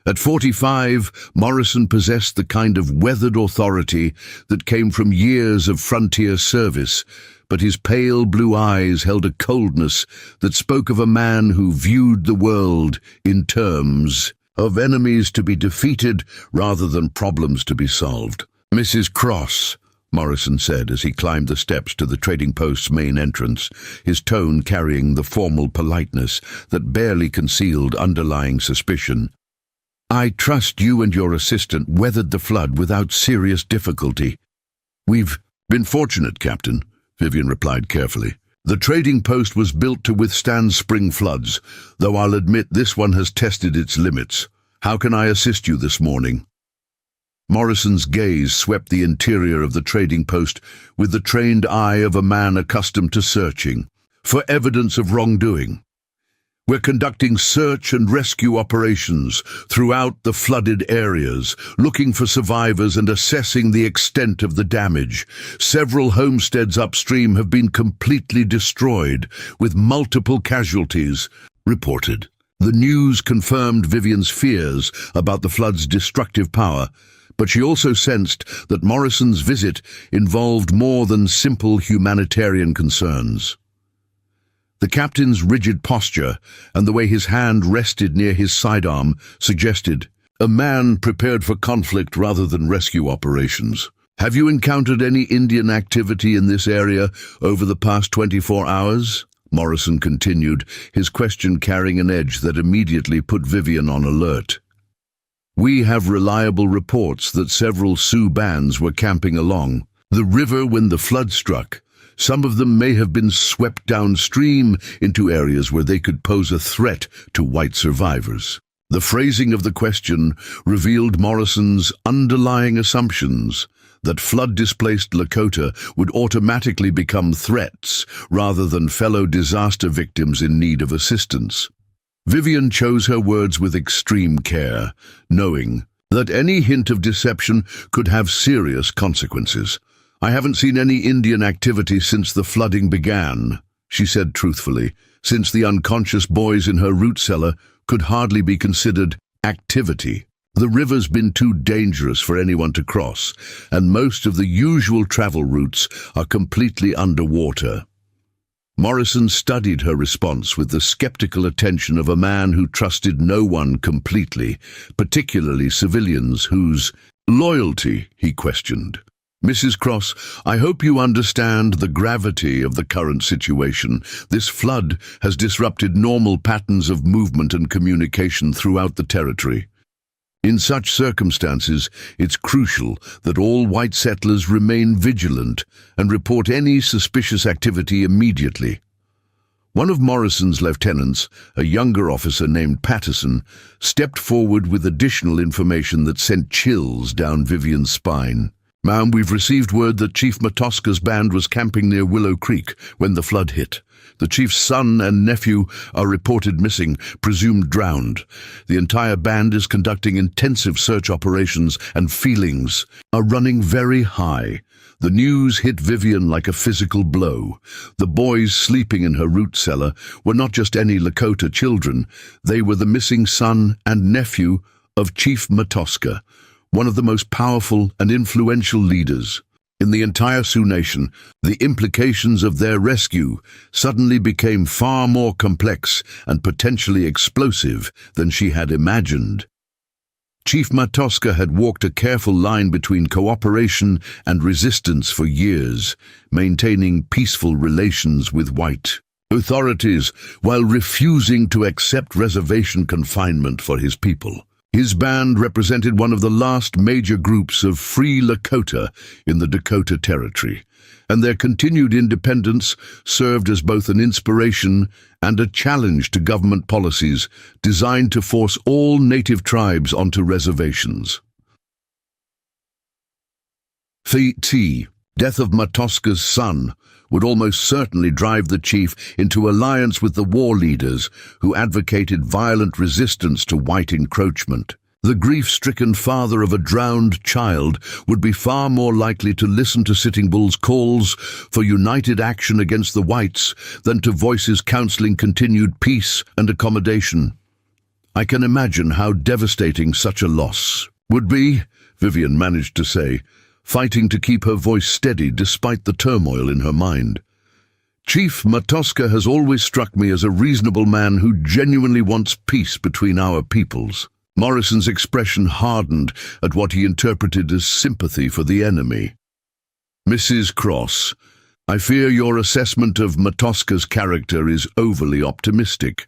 At 45, Morrison possessed the kind of weathered authority that came from years of frontier service, but his pale blue eyes held a coldness that spoke of a man who viewed the world in terms of enemies to be defeated rather than problems to be solved. "Mrs. Cross," Morrison said as he climbed the steps to the trading post's main entrance, his tone carrying the formal politeness that barely concealed underlying suspicion. "I trust you and your assistant weathered the flood without serious difficulty." "We've been fortunate, Captain," Vivian replied carefully. "The trading post was built to withstand spring floods, though I'll admit this one has tested its limits. How can I assist you this morning?" Morrison's gaze swept the interior of the trading post with the trained eye of a man accustomed to searching for evidence of wrongdoing. "We're conducting search and rescue operations throughout the flooded areas, looking for survivors and assessing the extent of the damage. Several homesteads upstream have been completely destroyed, with multiple casualties reported." The news confirmed Vivian's fears about the flood's destructive power, but she also sensed that Morrison's visit involved more than simple humanitarian concerns. The captain's rigid posture and the way his hand rested near his sidearm suggested a man prepared for conflict rather than rescue operations. "Have you encountered any Indian activity in this area over the past 24 hours?" Morrison continued, his question carrying an edge that immediately put Vivian on alert. "We have reliable reports that several Sioux bands were camping along the river when the flood struck. Some of them may have been swept downstream into areas where they could pose a threat to white survivors." The phrasing of the question revealed Morrison's underlying assumptions that flood-displaced Lakota would automatically become threats rather than fellow disaster victims in need of assistance. Vivian chose her words with extreme care, knowing that any hint of deception could have serious consequences. "I haven't seen any Indian activity since the flooding began," she said truthfully, since the unconscious boys in her root cellar could hardly be considered activity. The river's been too dangerous for anyone to cross, and most of the usual travel routes are completely underwater. Morrison studied her response with the skeptical attention of a man who trusted no one completely, particularly civilians whose loyalty he questioned. "Mrs. Cross, I hope you understand the gravity of the current situation. This flood has disrupted normal patterns of movement and communication throughout the territory. In such circumstances, it's crucial that all white settlers remain vigilant and report any suspicious activity immediately." One of Morrison's lieutenants, a younger officer named Patterson, stepped forward with additional information that sent chills down Vivian's spine. "Ma'am, we've received word that Chief Matoska's band was camping near Willow Creek when the flood hit. The chief's son and nephew are reported missing, presumed drowned. The entire band is conducting intensive search operations, and feelings are running very high." The news hit Vivian like a physical blow. The boys sleeping in her root cellar were not just any Lakota children. They were the missing son and nephew of Chief Matoska, one of the most powerful and influential leaders in the entire Sioux Nation. The implications of their rescue suddenly became far more complex and potentially explosive than she had imagined. Chief Matoska had walked a careful line between cooperation and resistance for years, maintaining peaceful relations with white authorities while refusing to accept reservation confinement for his people. His band represented one of the last major groups of free Lakota in the Dakota Territory, and their continued independence served as both an inspiration and a challenge to government policies designed to force all native tribes onto reservations. The death of Matoska's son would almost certainly drive the chief into alliance with the war leaders who advocated violent resistance to white encroachment. The grief-stricken father of a drowned child would be far more likely to listen to Sitting Bull's calls for united action against the whites than to voices counseling continued peace and accommodation. "I can imagine how devastating such a loss would be," Vivian managed to say, fighting to keep her voice steady despite the turmoil in her mind. "Chief Matoska has always struck me as a reasonable man who genuinely wants peace between our peoples." Morrison's expression hardened at what he interpreted as sympathy for the enemy. "Mrs. Cross, I fear your assessment of Matoska's character is overly optimistic.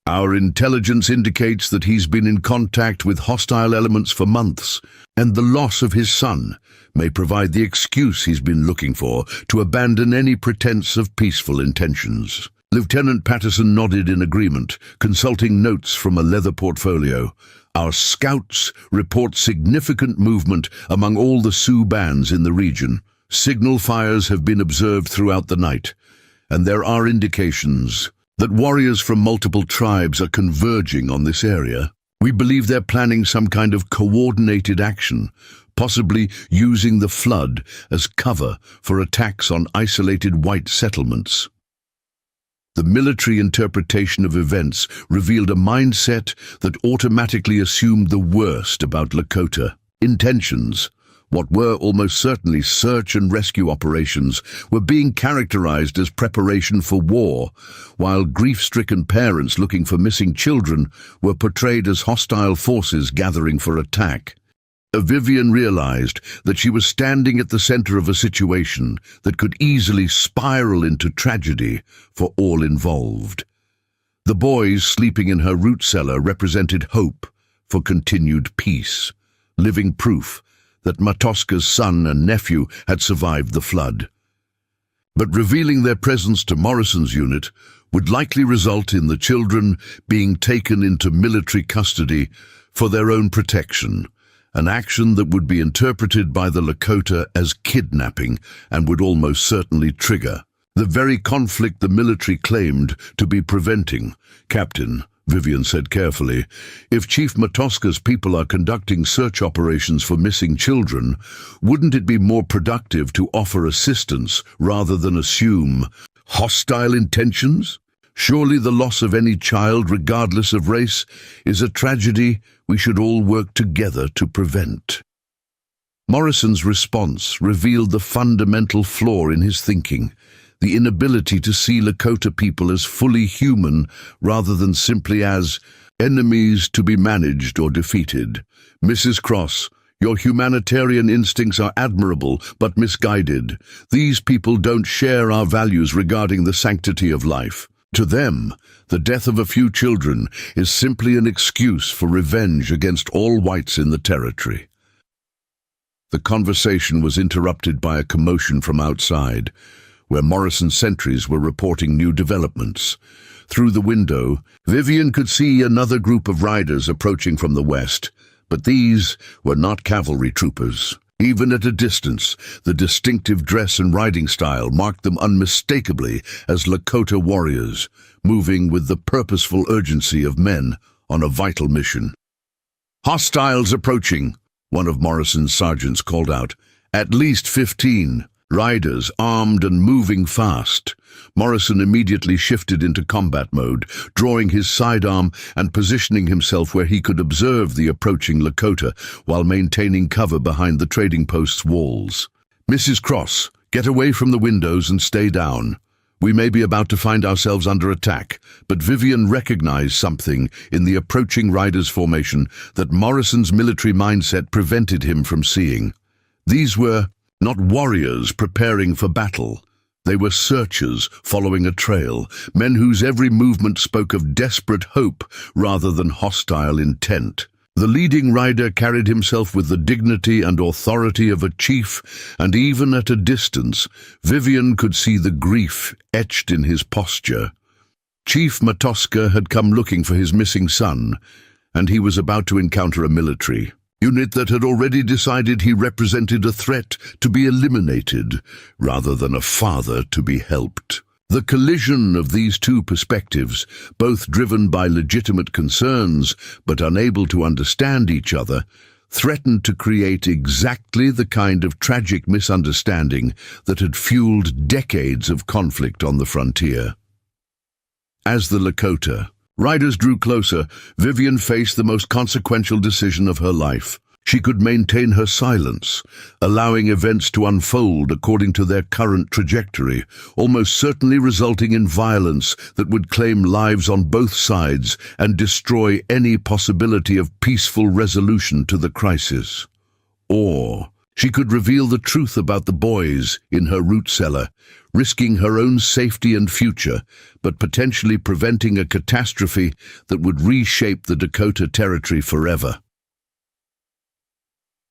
Our intelligence indicates that he's been in contact with hostile elements for months, and the loss of his son may provide the excuse he's been looking for to abandon any pretense of peaceful intentions." Lieutenant Patterson nodded in agreement, consulting notes from a leather portfolio. "Our scouts report significant movement among all the Sioux bands in the region. Signal fires have been observed throughout the night, and there are indications that warriors from multiple tribes are converging on this area. We believe they're planning some kind of coordinated action, possibly using the flood as cover for attacks on isolated white settlements." The military interpretation of events revealed a mindset that automatically assumed the worst about Lakota. Intentions, what were almost certainly search and rescue operations, were being characterized as preparation for war, while grief-stricken parents looking for missing children were portrayed as hostile forces gathering for attack. Vivian realized that she was standing at the center of a situation that could easily spiral into tragedy for all involved. The boys sleeping in her root cellar represented hope for continued peace, living proof that Matoska's son and nephew had survived the flood. But revealing their presence to Morrison's unit would likely result in the children being taken into military custody for their own protection, an action that would be interpreted by the Lakota as kidnapping and would almost certainly trigger the very conflict the military claimed to be preventing. "Captain," Vivian said carefully, "if Chief Matoska's people are conducting search operations for missing children, wouldn't it be more productive to offer assistance rather than assume hostile intentions? Surely the loss of any child, regardless of race, is a tragedy we should all work together to prevent." Morrison's response revealed the fundamental flaw in his thinking, the inability to see Lakota people as fully human rather than simply as enemies to be managed or defeated. "Mrs. Cross, your humanitarian instincts are admirable but misguided. These people don't share our values regarding the sanctity of life. To them, the death of a few children is simply an excuse for revenge against all whites in the territory." The conversation was interrupted by a commotion from outside, where Morrison's sentries were reporting new developments. Through the window, Vivian could see another group of riders approaching from the west, but these were not cavalry troopers. Even at a distance, the distinctive dress and riding style marked them unmistakably as Lakota warriors, moving with the purposeful urgency of men on a vital mission. "Hostiles approaching," one of Morrison's sergeants called out. "At least 15. Riders, armed and moving fast." Morrison immediately shifted into combat mode, drawing his sidearm and positioning himself where he could observe the approaching Lakota while maintaining cover behind the trading post's walls. "Mrs. Cross, get away from the windows and stay down. We may be about to find ourselves under attack." But Vivian recognized something in the approaching riders' formation that Morrison's military mindset prevented him from seeing. These were not warriors preparing for battle. They were searchers following a trail, men whose every movement spoke of desperate hope rather than hostile intent. The leading rider carried himself with the dignity and authority of a chief, and even at a distance, Vivian could see the grief etched in his posture. Chief Matoska had come looking for his missing son, and he was about to encounter a military unit that had already decided he represented a threat to be eliminated, rather than a father to be helped. The collision of these two perspectives, both driven by legitimate concerns but unable to understand each other, threatened to create exactly the kind of tragic misunderstanding that had fueled decades of conflict on the frontier. As the Lakota riders drew closer, Vivian faced the most consequential decision of her life. She could maintain her silence, allowing events to unfold according to their current trajectory, almost certainly resulting in violence that would claim lives on both sides and destroy any possibility of peaceful resolution to the crisis. Or she could reveal the truth about the boys in her root cellar, risking her own safety and future, but potentially preventing a catastrophe that would reshape the Dakota Territory forever.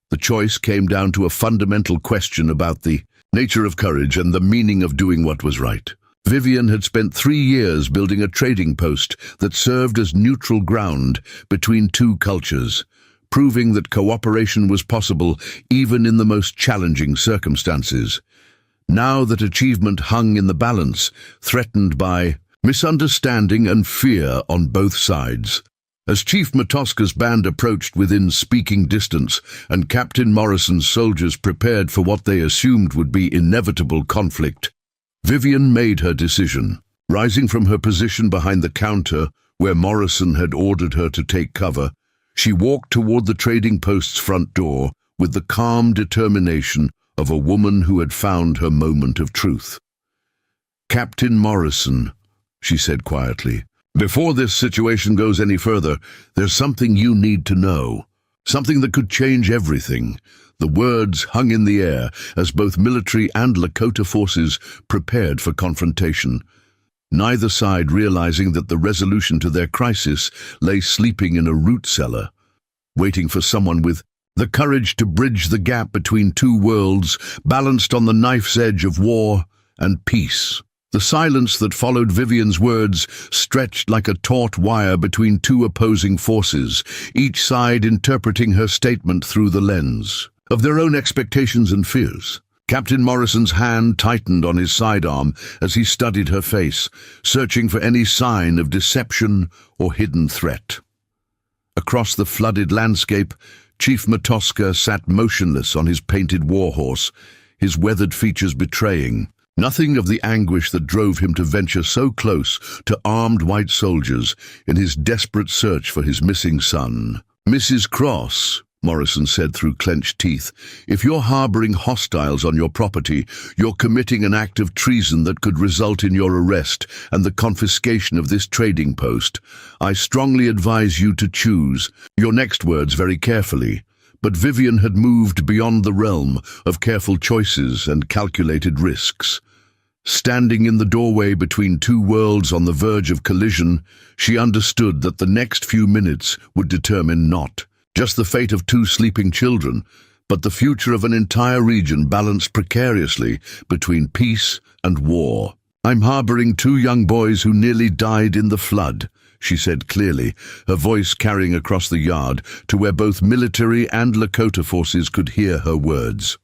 The choice came down to a fundamental question about the nature of courage and the meaning of doing what was right. Vivian had spent 3 years building a trading post that served as neutral ground between two cultures, proving that cooperation was possible even in the most challenging circumstances. Now that achievement hung in the balance, threatened by misunderstanding and fear on both sides. As Chief Matoska's band approached within speaking distance and Captain Morrison's soldiers prepared for what they assumed would be inevitable conflict, Vivian made her decision. Rising from her position behind the counter, where Morrison had ordered her to take cover, she walked toward the trading post's front door with the calm determination of a woman who had found her moment of truth. "Captain Morrison," she said quietly, "before this situation goes any further, there's something you need to know. Something that could change everything." The words hung in the air as both military and Lakota forces prepared for confrontation, neither side realizing that the resolution to their crisis lay sleeping in a root cellar, waiting for someone with the courage to bridge the gap between two worlds, balanced on the knife's edge of war and peace. The silence that followed Vivian's words stretched like a taut wire between two opposing forces, each side interpreting her statement through the lens of their own expectations and fears. Captain Morrison's hand tightened on his sidearm as he studied her face, searching for any sign of deception or hidden threat. Across the flooded landscape, Chief Matoska sat motionless on his painted warhorse, his weathered features betraying nothing of the anguish that drove him to venture so close to armed white soldiers in his desperate search for his missing son. "Mrs. Cross," Morrison said through clenched teeth, "if you're harboring hostiles on your property, you're committing an act of treason that could result in your arrest and the confiscation of this trading post. I strongly advise you to choose your next words very carefully." But Vivian had moved beyond the realm of careful choices and calculated risks. Standing in the doorway between two worlds on the verge of collision, she understood that the next few minutes would determine not just the fate of two sleeping children, but the future of an entire region balanced precariously between peace and war. "I'm harboring two young boys who nearly died in the flood," she said clearly, her voice carrying across the yard to where both military and Lakota forces could hear her words.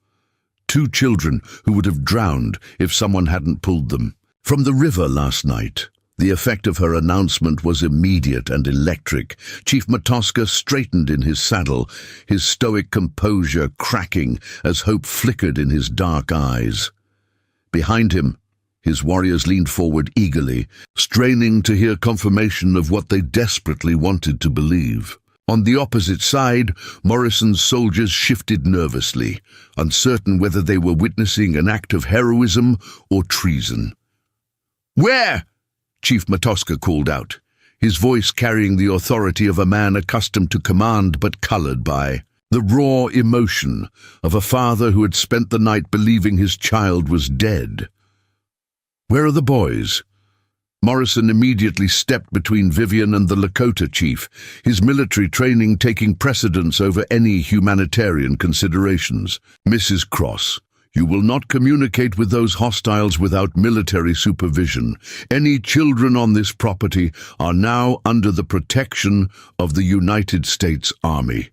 Two children who would have drowned if someone hadn't pulled them from the river last night. The effect of her announcement was immediate and electric. Chief Matoska straightened in his saddle, his stoic composure cracking as hope flickered in his dark eyes. Behind him, his warriors leaned forward eagerly, straining to hear confirmation of what they desperately wanted to believe. On the opposite side, Morrison's soldiers shifted nervously, uncertain whether they were witnessing an act of heroism or treason. "Where?" Chief Matoska called out, his voice carrying the authority of a man accustomed to command but colored by the raw emotion of a father who had spent the night believing his child was dead. "Where are the boys?" Morrison immediately stepped between Vivian and the Lakota chief, his military training taking precedence over any humanitarian considerations. "Mrs. Cross, you will not communicate with those hostiles without military supervision. Any children on this property are now under the protection of the United States Army."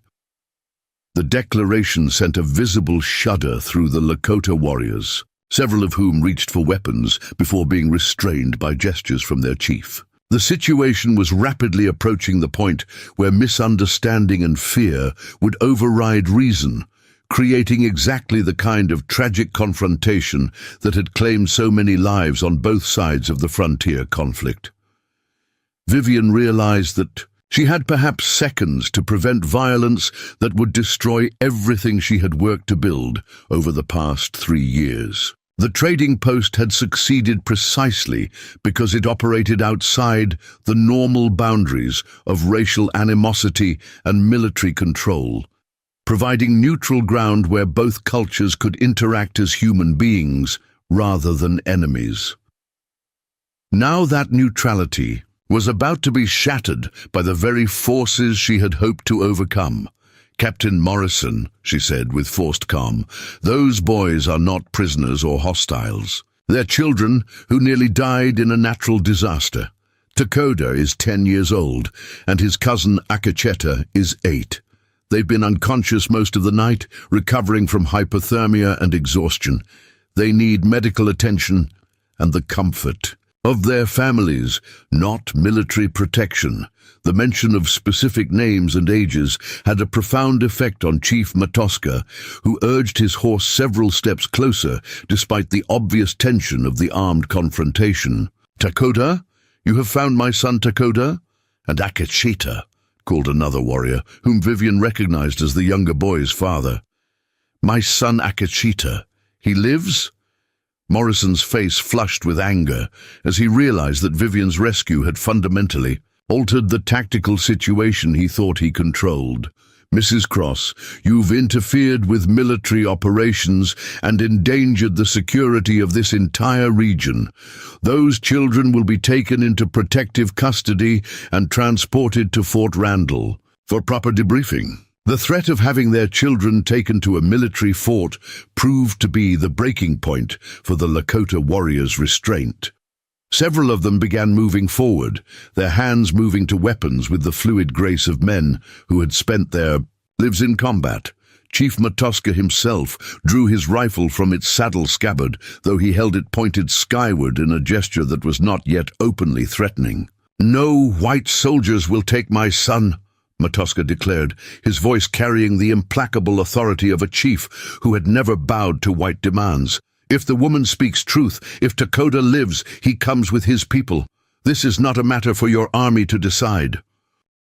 The declaration sent a visible shudder through the Lakota warriors, several of whom reached for weapons before being restrained by gestures from their chief. The situation was rapidly approaching the point where misunderstanding and fear would override reason, creating exactly the kind of tragic confrontation that had claimed so many lives on both sides of the frontier conflict. Vivian realized that she had perhaps seconds to prevent violence that would destroy everything she had worked to build over the past 3 years. The trading post had succeeded precisely because it operated outside the normal boundaries of racial animosity and military control, providing neutral ground where both cultures could interact as human beings rather than enemies. Now that neutrality was about to be shattered by the very forces she had hoped to overcome. "Captain Morrison," she said with forced calm, "those boys are not prisoners or hostiles. They're children who nearly died in a natural disaster. Takoda is 10 years old, and his cousin Akacheta is 8. They've been unconscious most of the night, recovering from hypothermia and exhaustion. They need medical attention and the comfort of their families, not military protection." The mention of specific names and ages had a profound effect on Chief Matoska, who urged his horse several steps closer despite the obvious tension of the armed confrontation. "Takoda, you have found my son Takoda?" "And Akashita," called another warrior, whom Vivian recognized as the younger boy's father. "My son Akashita. He lives?" Morrison's face flushed with anger as he realized that Vivian's rescue had fundamentally altered the tactical situation he thought he controlled. "Mrs. Cross, you've interfered with military operations and endangered the security of this entire region. Those children will be taken into protective custody and transported to Fort Randall for proper debriefing." The threat of having their children taken to a military fort proved to be the breaking point for the Lakota warriors' restraint. Several of them began moving forward, their hands moving to weapons with the fluid grace of men who had spent their lives in combat. Chief Matoska himself drew his rifle from its saddle scabbard, though he held it pointed skyward in a gesture that was not yet openly threatening. "No white soldiers will take my son," Matoska declared, his voice carrying the implacable authority of a chief who had never bowed to white demands. "If the woman speaks truth, if Takoda lives, he comes with his people. This is not a matter for your army to decide."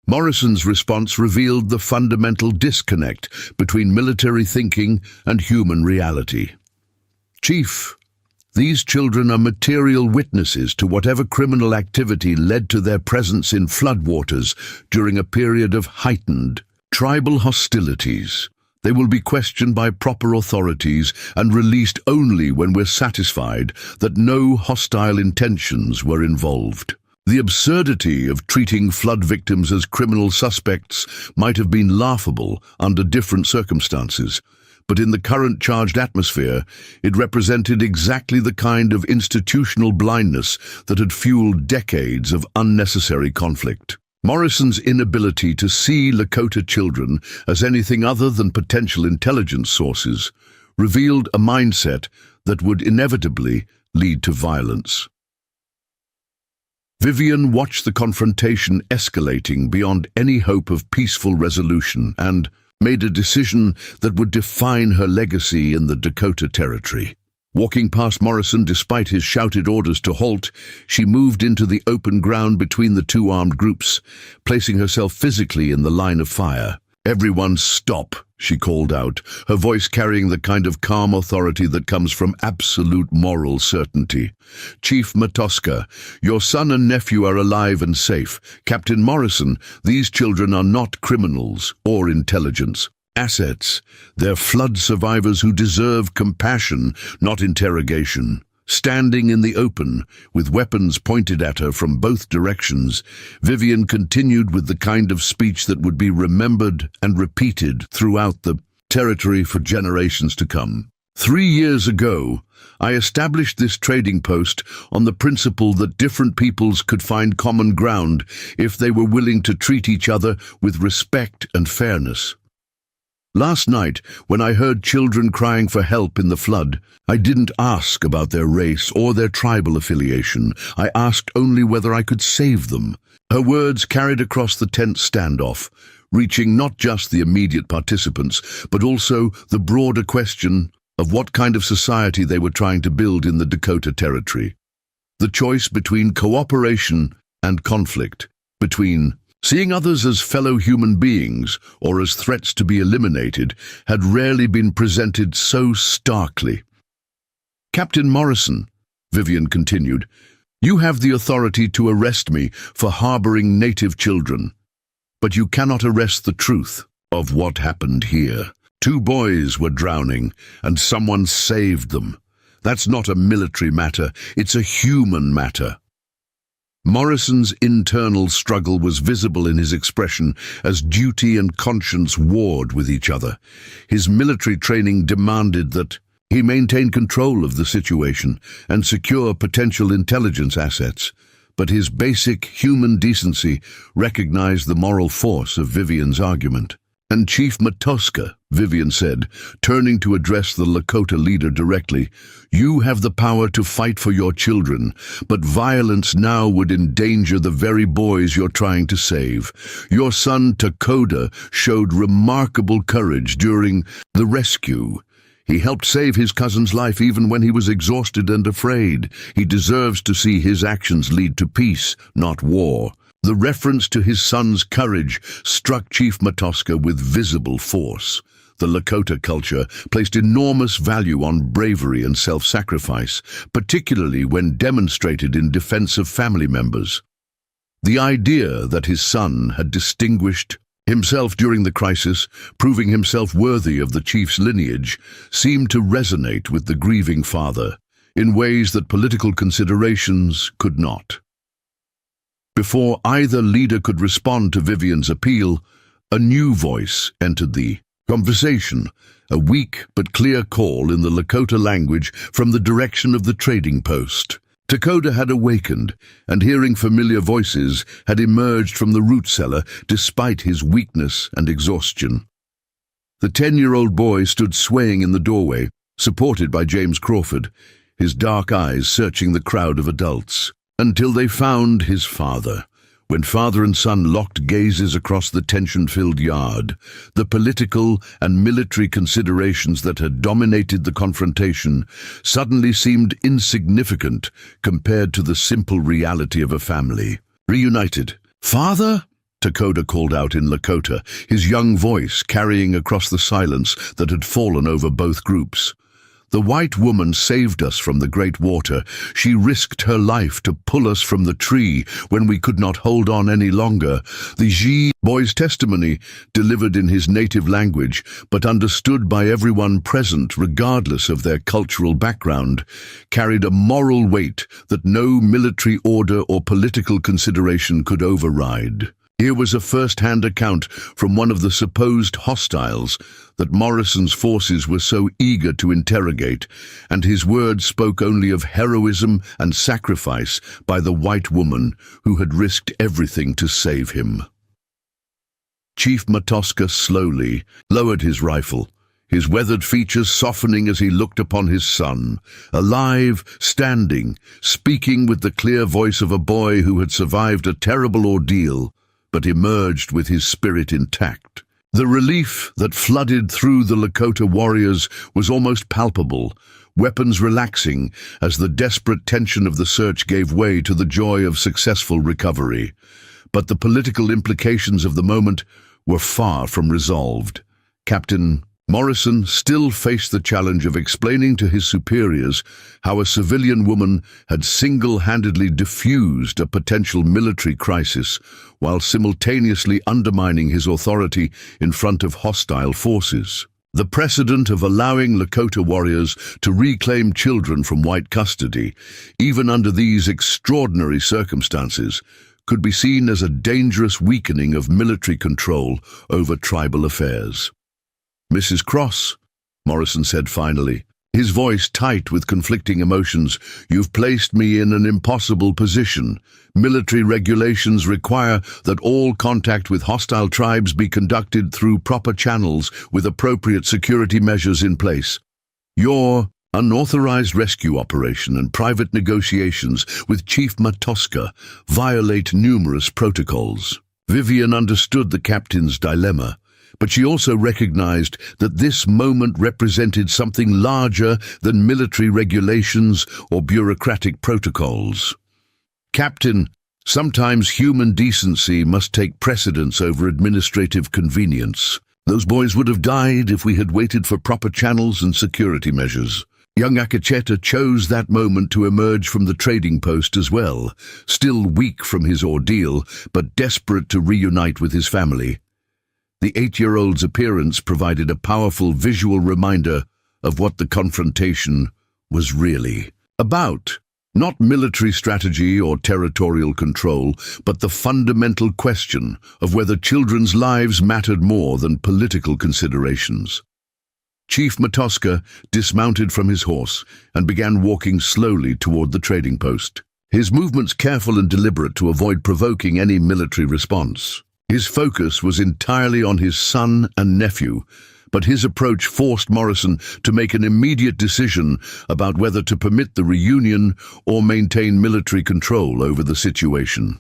Morrison's response revealed the fundamental disconnect between military thinking and human reality. "Chief, these children are material witnesses to whatever criminal activity led to their presence in floodwaters during a period of heightened tribal hostilities. They will be questioned by proper authorities and released only when we're satisfied that no hostile intentions were involved." The absurdity of treating flood victims as criminal suspects might have been laughable under different circumstances, but in the current charged atmosphere, it represented exactly the kind of institutional blindness that had fueled decades of unnecessary conflict. Morrison's inability to see Lakota children as anything other than potential intelligence sources revealed a mindset that would inevitably lead to violence. Vivian watched the confrontation escalating beyond any hope of peaceful resolution and made a decision that would define her legacy in the Dakota Territory. Walking past Morrison despite his shouted orders to halt, she moved into the open ground between the two armed groups, placing herself physically in the line of fire. "Everyone stop," she called out, her voice carrying the kind of calm authority that comes from absolute moral certainty. "Chief Matoska, your son and nephew are alive and safe. Captain Morrison, these children are not criminals or intelligence assets. They're flood survivors who deserve compassion, not interrogation." Standing in the open, with weapons pointed at her from both directions, Vivian continued with the kind of speech that would be remembered and repeated throughout the territory for generations to come. 3 years ago, I established this trading post on the principle that different peoples could find common ground if they were willing to treat each other with respect and fairness. Last night, when I heard children crying for help in the flood, I didn't ask about their race or their tribal affiliation. I asked only whether I could save them. Her words carried across the tense standoff, reaching not just the immediate participants, but also the broader question of what kind of society they were trying to build in the Dakota Territory. The choice between cooperation and conflict, between seeing others as fellow human beings or as threats to be eliminated, had rarely been presented so starkly. "Captain Morrison," Vivian continued, "you have the authority to arrest me for harboring native children, but you cannot arrest the truth of what happened here. 2 boys were drowning, and someone saved them. That's not a military matter, it's a human matter." Morrison's internal struggle was visible in his expression as duty and conscience warred with each other. His military training demanded that he maintain control of the situation and secure potential intelligence assets, but his basic human decency recognized the moral force of Vivian's argument. "And Chief Matoska," Vivian said, turning to address the Lakota leader directly, "you have the power to fight for your children, but violence now would endanger the very boys you're trying to save. Your son Takoda showed remarkable courage during the rescue. He helped save his cousin's life even when he was exhausted and afraid. He deserves to see his actions lead to peace, not war. The reference to his son's courage struck Chief Matoska with visible force. The Lakota culture placed enormous value on bravery and self-sacrifice, particularly when demonstrated in defense of family members. The idea that his son had distinguished himself during the crisis, proving himself worthy of the chief's lineage, seemed to resonate with the grieving father in ways that political considerations could not. Before either leader could respond to Vivian's appeal, a new voice entered the conversation, a weak but clear call in the Lakota language from the direction of the trading post. Dakota had awakened, and hearing familiar voices had emerged from the root cellar despite his weakness and exhaustion. The 10-year-old boy stood swaying in the doorway, supported by James Crawford, his dark eyes searching the crowd of adults, until they found his father. When father and son locked gazes across the tension-filled yard, the political and military considerations that had dominated the confrontation suddenly seemed insignificant compared to the simple reality of a family. Reunited. "Father?" Dakota called out in Lakota, his young voice carrying across the silence that had fallen over both groups. "The white woman saved us from the great water. She risked her life to pull us from the tree when we could not hold on any longer." The Sioux boy's testimony, delivered in his native language, but understood by everyone present regardless of their cultural background, carried a moral weight that no military order or political consideration could override. Here was a first-hand account from one of the supposed hostiles that Morrison's forces were so eager to interrogate, and his words spoke only of heroism and sacrifice by the white woman who had risked everything to save him. Chief Matoska slowly lowered his rifle, his weathered features softening as he looked upon his son, alive, standing, speaking with the clear voice of a boy who had survived a terrible ordeal, but emerged with his spirit intact. The relief that flooded through the Lakota warriors was almost palpable, weapons relaxing as the desperate tension of the search gave way to the joy of successful recovery. But the political implications of the moment were far from resolved. Captain Morrison still faced the challenge of explaining to his superiors how a civilian woman had single-handedly diffused a potential military crisis while simultaneously undermining his authority in front of hostile forces. The precedent of allowing Lakota warriors to reclaim children from white custody, even under these extraordinary circumstances, could be seen as a dangerous weakening of military control over tribal affairs. "Mrs. Cross," Morrison said finally, his voice tight with conflicting emotions, "you've placed me in an impossible position. Military regulations require that all contact with hostile tribes be conducted through proper channels with appropriate security measures in place. Your unauthorized rescue operation and private negotiations with Chief Matoska violate numerous protocols." Vivian understood the captain's dilemma, but she also recognized that this moment represented something larger than military regulations or bureaucratic protocols. "Captain, sometimes human decency must take precedence over administrative convenience. Those boys would have died if we had waited for proper channels and security measures." Young Akacheta chose that moment to emerge from the trading post as well, still weak from his ordeal, but desperate to reunite with his family. The 8-year-old's appearance provided a powerful visual reminder of what the confrontation was really about. Not military strategy or territorial control, but the fundamental question of whether children's lives mattered more than political considerations. Chief Matoska dismounted from his horse and began walking slowly toward the trading post, his movements careful and deliberate to avoid provoking any military response. His focus was entirely on his son and nephew, but his approach forced Morrison to make an immediate decision about whether to permit the reunion or maintain military control over the situation.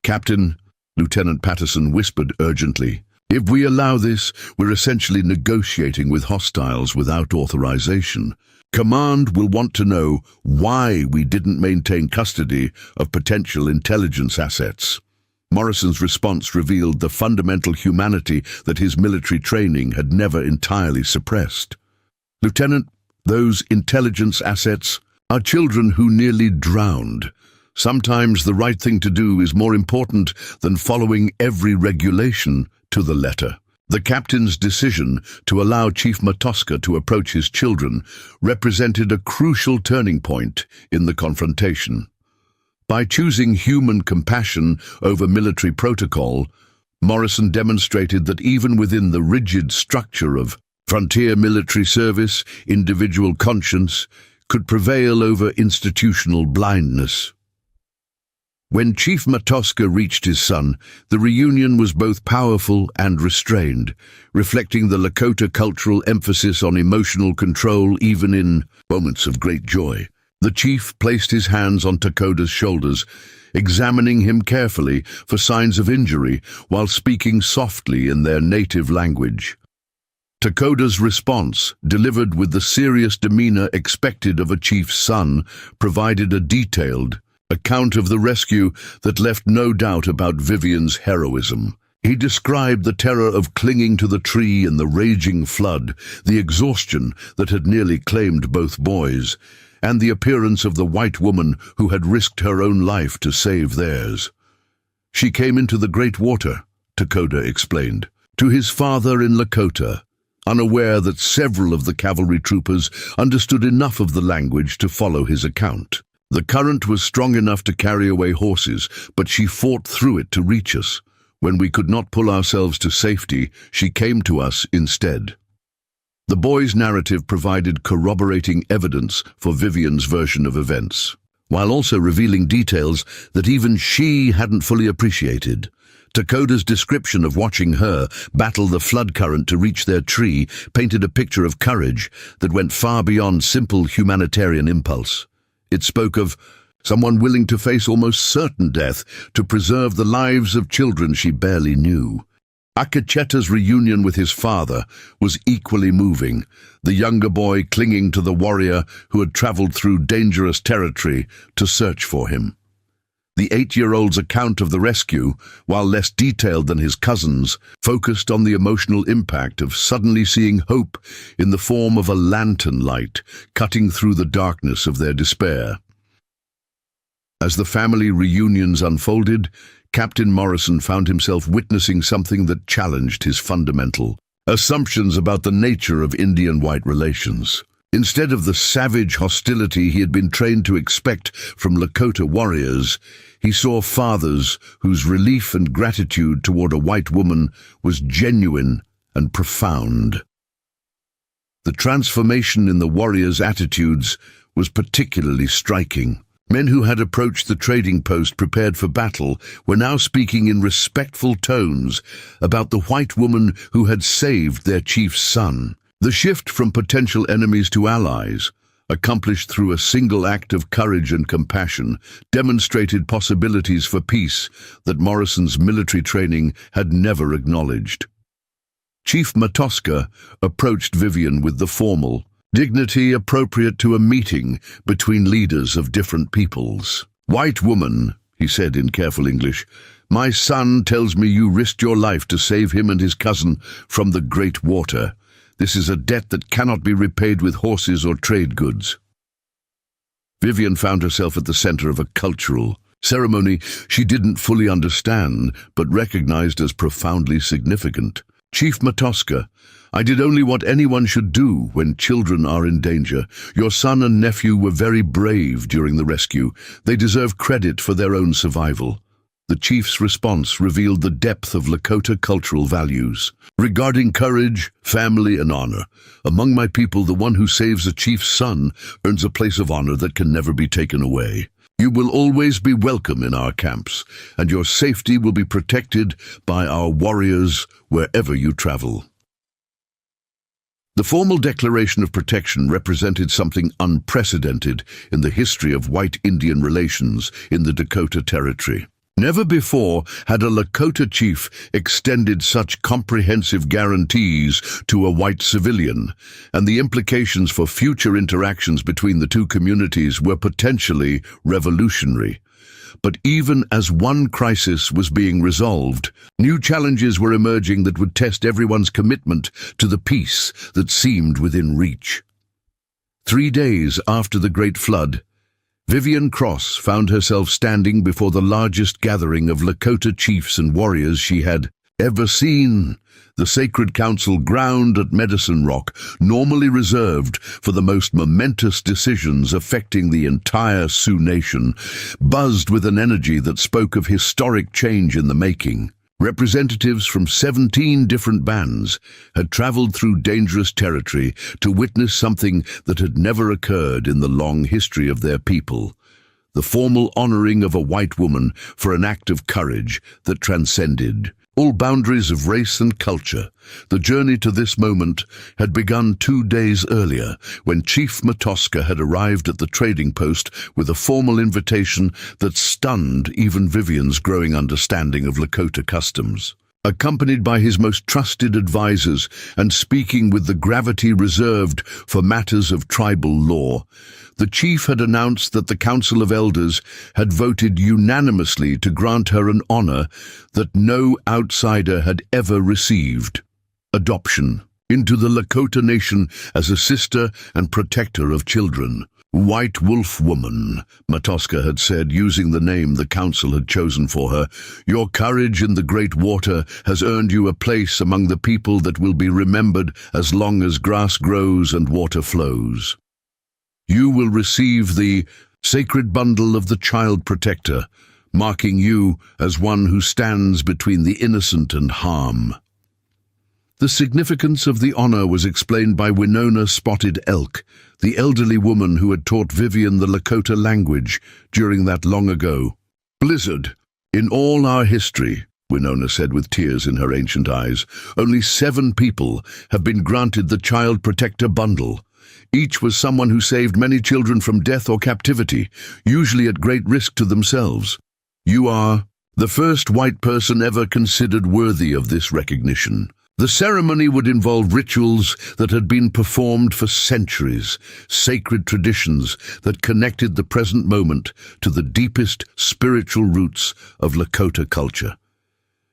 "Captain," Lieutenant Patterson whispered urgently, If we allow this, we're essentially negotiating with hostiles without authorization. Command will want to know why we didn't maintain custody of potential intelligence assets. Morrison's response revealed the fundamental humanity that his military training had never entirely suppressed. Lieutenant, those intelligence assets are children who nearly drowned. Sometimes the right thing to do is more important than following every regulation to the letter. The captain's decision to allow Chief Matoska to approach his children represented a crucial turning point in the confrontation. By choosing human compassion over military protocol, Morrison demonstrated that even within the rigid structure of frontier military service, individual conscience could prevail over institutional blindness. When Chief Matoska reached his son, the reunion was both powerful and restrained, reflecting the Lakota cultural emphasis on emotional control even in moments of great joy. The chief placed his hands on Takoda's shoulders, examining him carefully for signs of injury while speaking softly in their native language. Takoda's response, delivered with the serious demeanor expected of a chief's son, provided a detailed account of the rescue that left no doubt about Vivian's heroism. He described the terror of clinging to the tree in the raging flood, the exhaustion that had nearly claimed both boys, and the appearance of the white woman who had risked her own life to save theirs. She came into the great water, Takoda explained, to his father in Lakota, unaware that several of the cavalry troopers understood enough of the language to follow his account. The current was strong enough to carry away horses, but she fought through it to reach us. When we could not pull ourselves to safety, she came to us instead. The boy's narrative provided corroborating evidence for Vivian's version of events, while also revealing details that even she hadn't fully appreciated. Takoda's description of watching her battle the flood current to reach their tree painted a picture of courage that went far beyond simple humanitarian impulse. It spoke of someone willing to face almost certain death to preserve the lives of children she barely knew. Akecheta's reunion with his father was equally moving, the younger boy clinging to the warrior who had traveled through dangerous territory to search for him. The 8-year-old's account of the rescue, while less detailed than his cousin's, focused on the emotional impact of suddenly seeing hope in the form of a lantern light cutting through the darkness of their despair. As the family reunions unfolded, Captain Morrison found himself witnessing something that challenged his fundamental assumptions about the nature of Indian-white relations. Instead of the savage hostility he had been trained to expect from Lakota warriors, he saw fathers whose relief and gratitude toward a white woman was genuine and profound. The transformation in the warriors' attitudes was particularly striking. Men who had approached the trading post prepared for battle were now speaking in respectful tones about the white woman who had saved their chief's son. The shift from potential enemies to allies, accomplished through a single act of courage and compassion, demonstrated possibilities for peace that Morrison's military training had never acknowledged. Chief Matoska approached Vivian with the formal dignity appropriate to a meeting between leaders of different peoples. "White woman," he said in careful English, "my son tells me you risked your life to save him and his cousin from the great water. This is a debt that cannot be repaid with horses or trade goods." Vivian found herself at the center of a cultural ceremony she didn't fully understand, but recognized as profoundly significant. "Chief Matoska, I did only what anyone should do when children are in danger. Your son and nephew were very brave during the rescue. They deserve credit for their own survival." The chief's response revealed the depth of Lakota cultural values. "Regarding courage, family, and honor, among my people, the one who saves a chief's son earns a place of honor that can never be taken away. You will always be welcome in our camps, and your safety will be protected by our warriors wherever you travel." The formal declaration of protection represented something unprecedented in the history of white Indian relations in the Dakota Territory. Never before had a Lakota chief extended such comprehensive guarantees to a white civilian, and the implications for future interactions between the two communities were potentially revolutionary. But even as one crisis was being resolved, new challenges were emerging that would test everyone's commitment to the peace that seemed within reach. 3 days after the Great Flood, Vivian Cross found herself standing before the largest gathering of Lakota chiefs and warriors she had ever seen. The sacred council ground at Medicine Rock, normally reserved for the most momentous decisions affecting the entire Sioux nation, buzzed with an energy that spoke of historic change in the making. Representatives from 17 different bands had traveled through dangerous territory to witness something that had never occurred in the long history of their people: the formal honoring of a white woman for an act of courage that transcended all boundaries of race and culture. The journey to this moment had begun 2 days earlier, when Chief Matoska had arrived at the trading post with a formal invitation that stunned even Vivian's growing understanding of Lakota customs. Accompanied by his most trusted advisors and speaking with the gravity reserved for matters of tribal law, the chief had announced that the Council of Elders had voted unanimously to grant her an honor that no outsider had ever received: adoption into the Lakota Nation as a sister and protector of children. "White Wolf Woman," Matoska had said, using the name the council had chosen for her, "your courage in the great water has earned you a place among the people that will be remembered as long as grass grows and water flows. You will receive the sacred bundle of the Child Protector, marking you as one who stands between the innocent and harm." The significance of the honor was explained by Winona Spotted Elk, the elderly woman who had taught Vivian the Lakota language during that long ago. "Blizzard, in all our history," Winona said with tears in her ancient eyes, "only 7 people have been granted the Child Protector bundle. Each was someone who saved many children from death or captivity, usually at great risk to themselves. You are the first white person ever considered worthy of this recognition." The ceremony would involve rituals that had been performed for centuries, sacred traditions that connected the present moment to the deepest spiritual roots of Lakota culture.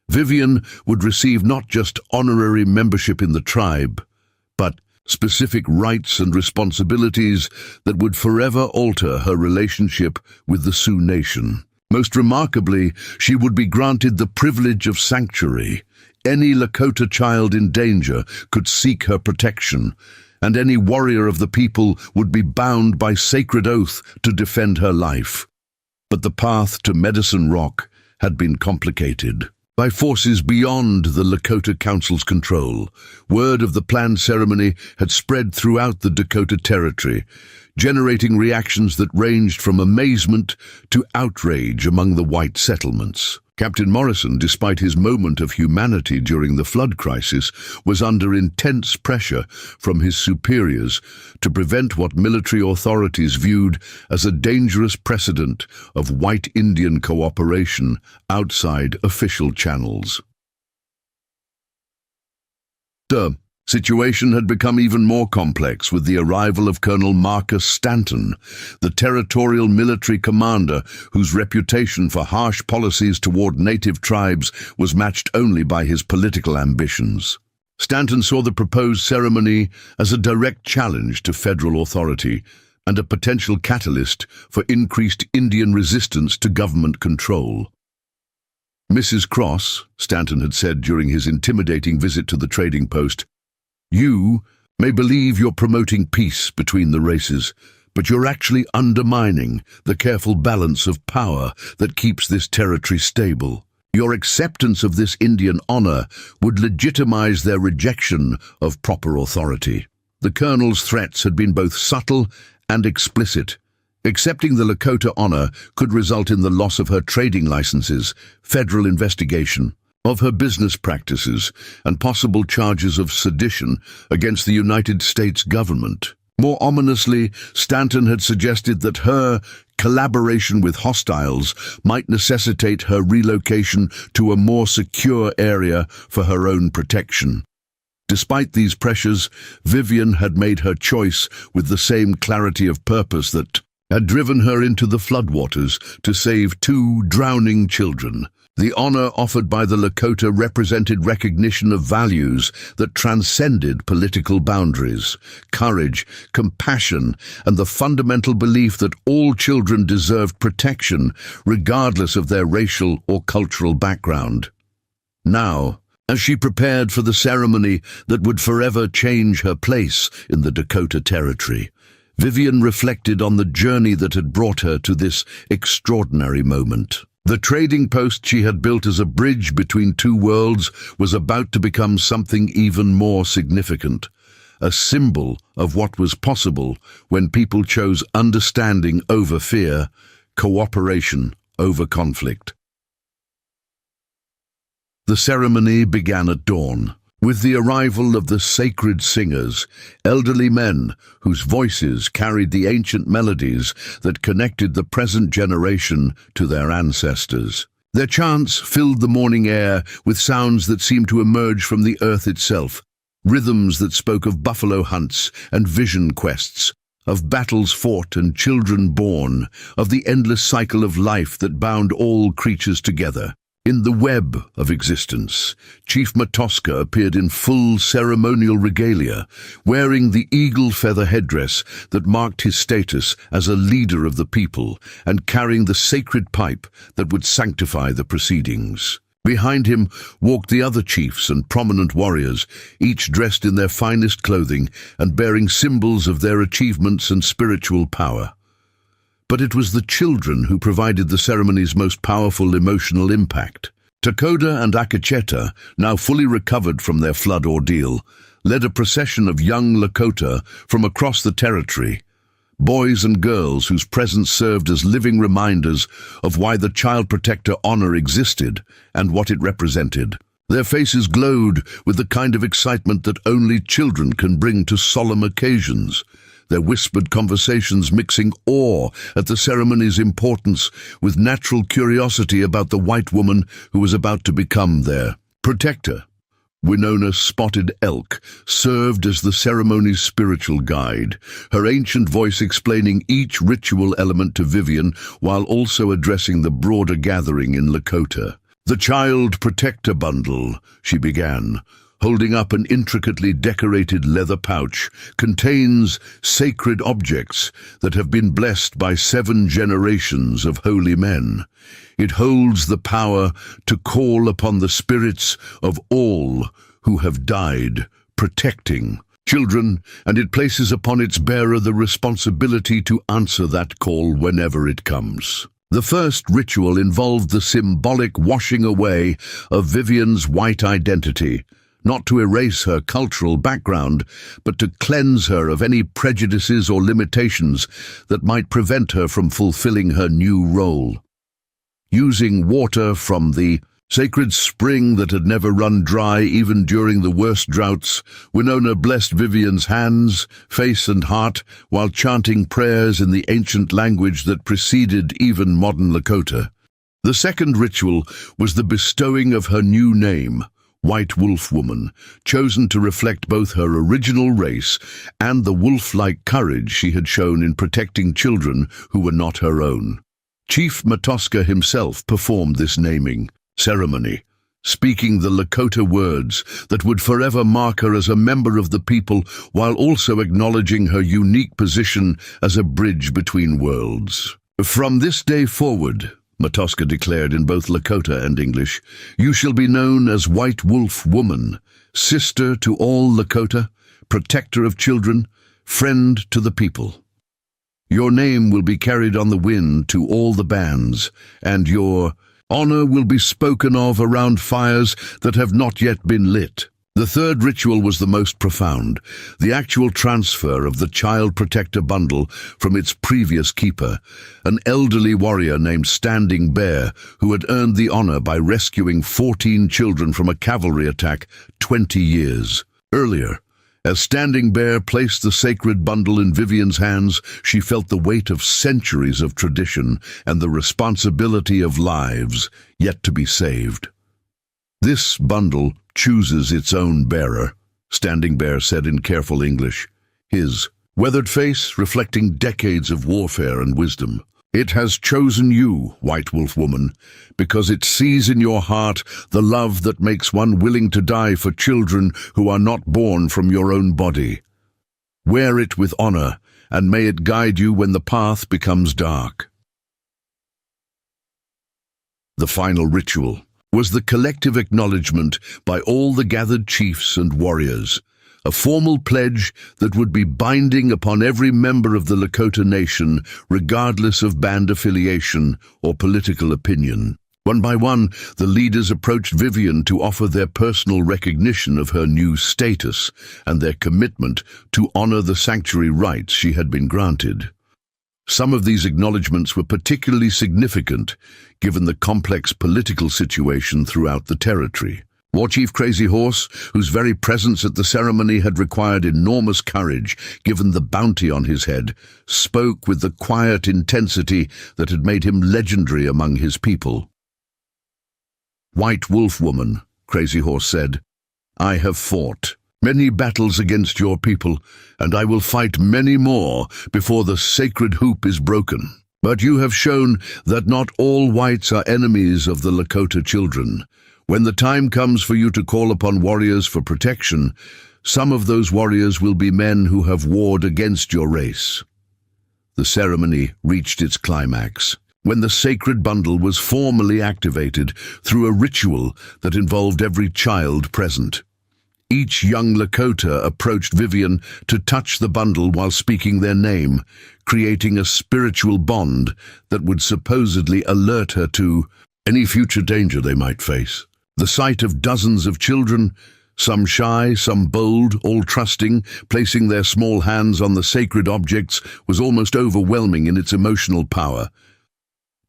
Vivian would receive not just honorary membership in the tribe, but specific rights and responsibilities that would forever alter her relationship with the Sioux Nation. Most remarkably, she would be granted the privilege of sanctuary. Any Lakota child in danger could seek her protection, and any warrior of the people would be bound by sacred oath to defend her life. But the path to Medicine Rock had been complicated by forces beyond the Lakota Council's control. Word of the planned ceremony had spread throughout the Dakota Territory, generating reactions that ranged from amazement to outrage among the white settlements. Captain Morrison, despite his moment of humanity during the flood crisis, was under intense pressure from his superiors to prevent what military authorities viewed as a dangerous precedent of white Indian cooperation outside official channels. The situation had become even more complex with the arrival of Colonel Marcus Stanton, the territorial military commander whose reputation for harsh policies toward native tribes was matched only by his political ambitions. Stanton saw the proposed ceremony as a direct challenge to federal authority and a potential catalyst for increased Indian resistance to government control. "Mrs. Cross," Stanton had said during his intimidating visit to the trading post, "you may believe you're promoting peace between the races, but you're actually undermining the careful balance of power that keeps this territory stable. Your acceptance of this Indian honor would legitimize their rejection of proper authority." The colonel's threats had been both subtle and explicit. Accepting the Lakota honor could result in the loss of her trading licenses, federal investigation of her business practices, and possible charges of sedition against the United States government. More ominously, Stanton had suggested that her collaboration with hostiles might necessitate her relocation to a more secure area for her own protection. Despite these pressures, Vivian had made her choice with the same clarity of purpose that had driven her into the floodwaters to save 2 drowning children. The honor offered by the Lakota represented recognition of values that transcended political boundaries: courage, compassion, and the fundamental belief that all children deserved protection, regardless of their racial or cultural background. Now, as she prepared for the ceremony that would forever change her place in the Dakota Territory, Vivian reflected on the journey that had brought her to this extraordinary moment. The trading post she had built as a bridge between 2 worlds was about to become something even more significant, a symbol of what was possible when people chose understanding over fear, cooperation over conflict. The ceremony began at dawn, with the arrival of the sacred singers, elderly men whose voices carried the ancient melodies that connected the present generation to their ancestors. Their chants filled the morning air with sounds that seemed to emerge from the earth itself, rhythms that spoke of buffalo hunts and vision quests, of battles fought and children born, of the endless cycle of life that bound all creatures together. In the web of existence, Chief Matoska appeared in full ceremonial regalia, wearing the eagle feather headdress that marked his status as a leader of the people, and carrying the sacred pipe that would sanctify the proceedings. Behind him walked the other chiefs and prominent warriors, each dressed in their finest clothing and bearing symbols of their achievements and spiritual power. But it was the children who provided the ceremony's most powerful emotional impact. Takoda and Akacheta, now fully recovered from their flood ordeal, led a procession of young Lakota from across the territory, boys and girls whose presence served as living reminders of why the Child Protector honor existed and what it represented. Their faces glowed with the kind of excitement that only children can bring to solemn occasions, their whispered conversations mixing awe at the ceremony's importance with natural curiosity about the white woman who was about to become their protector. Winona Spotted Elk served as the ceremony's spiritual guide, her ancient voice explaining each ritual element to Vivian while also addressing the broader gathering in Lakota. "The Child Protector Bundle," she began, holding up an intricately decorated leather pouch, contains sacred objects that have been blessed by 7 generations of holy men. It holds the power to call upon the spirits of all who have died, protecting children, and it places upon its bearer the responsibility to answer that call whenever it comes. The first ritual involved the symbolic washing away of Vivian's white identity, not to erase her cultural background, but to cleanse her of any prejudices or limitations that might prevent her from fulfilling her new role. Using water from the sacred spring that had never run dry even during the worst droughts, Winona blessed Vivian's hands, face and heart while chanting prayers in the ancient language that preceded even modern Lakota. The second ritual was the bestowing of her new name, White Wolf Woman, chosen to reflect both her original race and the wolf-like courage she had shown in protecting children who were not her own. Chief Matoska himself performed this naming ceremony, speaking the Lakota words that would forever mark her as a member of the people while also acknowledging her unique position as a bridge between worlds. "From this day forward," Matoska declared in both Lakota and English, "you shall be known as White Wolf Woman, sister to all Lakota, protector of children, friend to the people. Your name will be carried on the wind to all the bands, and your honor will be spoken of around fires that have not yet been lit." The third ritual was the most profound, the actual transfer of the Child Protector bundle from its previous keeper, an elderly warrior named Standing Bear who had earned the honor by rescuing 14 children from a cavalry attack 20 years earlier As Standing Bear placed the sacred bundle in Vivian's hands, she felt the weight of centuries of tradition and the responsibility of lives yet to be saved. "This bundle chooses its own bearer," Standing Bear said in careful English, his weathered face reflecting decades of warfare and wisdom. "It has chosen you, White Wolf Woman, because it sees in your heart the love that makes one willing to die for children who are not born from your own body. Wear it with honor, and may it guide you when the path becomes dark." The final ritual was the collective acknowledgement by all the gathered chiefs and warriors, a formal pledge that would be binding upon every member of the Lakota Nation, regardless of band affiliation or political opinion. One by one, the leaders approached Vivian to offer their personal recognition of her new status and their commitment to honor the sanctuary rights she had been granted. Some of these acknowledgements were particularly significant, given the complex political situation throughout the territory. War Chief Crazy Horse, whose very presence at the ceremony had required enormous courage given the bounty on his head, spoke with the quiet intensity that had made him legendary among his people. "White Wolf Woman," Crazy Horse said, "I have fought many battles against your people, and I will fight many more before the sacred hoop is broken. But you have shown that not all whites are enemies of the Lakota children. When the time comes for you to call upon warriors for protection, some of those warriors will be men who have warred against your race." The ceremony reached its climax when the sacred bundle was formally activated through a ritual that involved every child present. Each young Lakota approached Vivian to touch the bundle while speaking their name, creating a spiritual bond that would supposedly alert her to any future danger they might face. The sight of dozens of children, some shy, some bold, all trusting, placing their small hands on the sacred objects was almost overwhelming in its emotional power.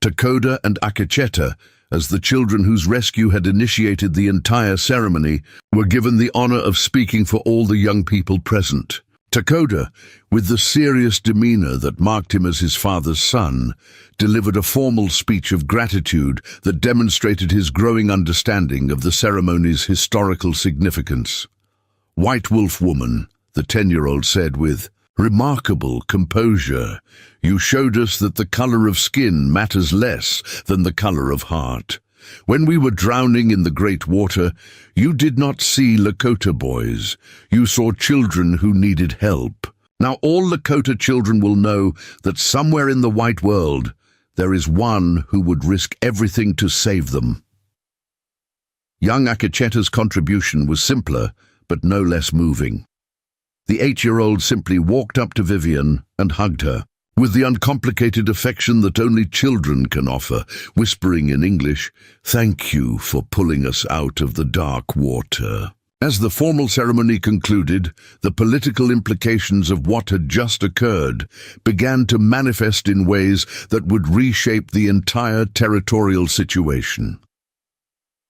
Takoda and Akacheta, as the children whose rescue had initiated the entire ceremony, were given the honor of speaking for all the young people present. Takoda, with the serious demeanor that marked him as his father's son, delivered a formal speech of gratitude that demonstrated his growing understanding of the ceremony's historical significance. "White Wolf Woman," the 10-year-old said with remarkable composure, "you showed us that the color of skin matters less than the color of heart. When we were drowning in the great water, you did not see Lakota boys. You saw children who needed help. Now all Lakota children will know that somewhere in the white world, there is one who would risk everything to save them." Young Akacheta's contribution was simpler, but no less moving. The 8-year-old simply walked up to Vivian and hugged her, with the uncomplicated affection that only children can offer, whispering in English, "Thank you for pulling us out of the dark water." As the formal ceremony concluded, the political implications of what had just occurred began to manifest in ways that would reshape the entire territorial situation.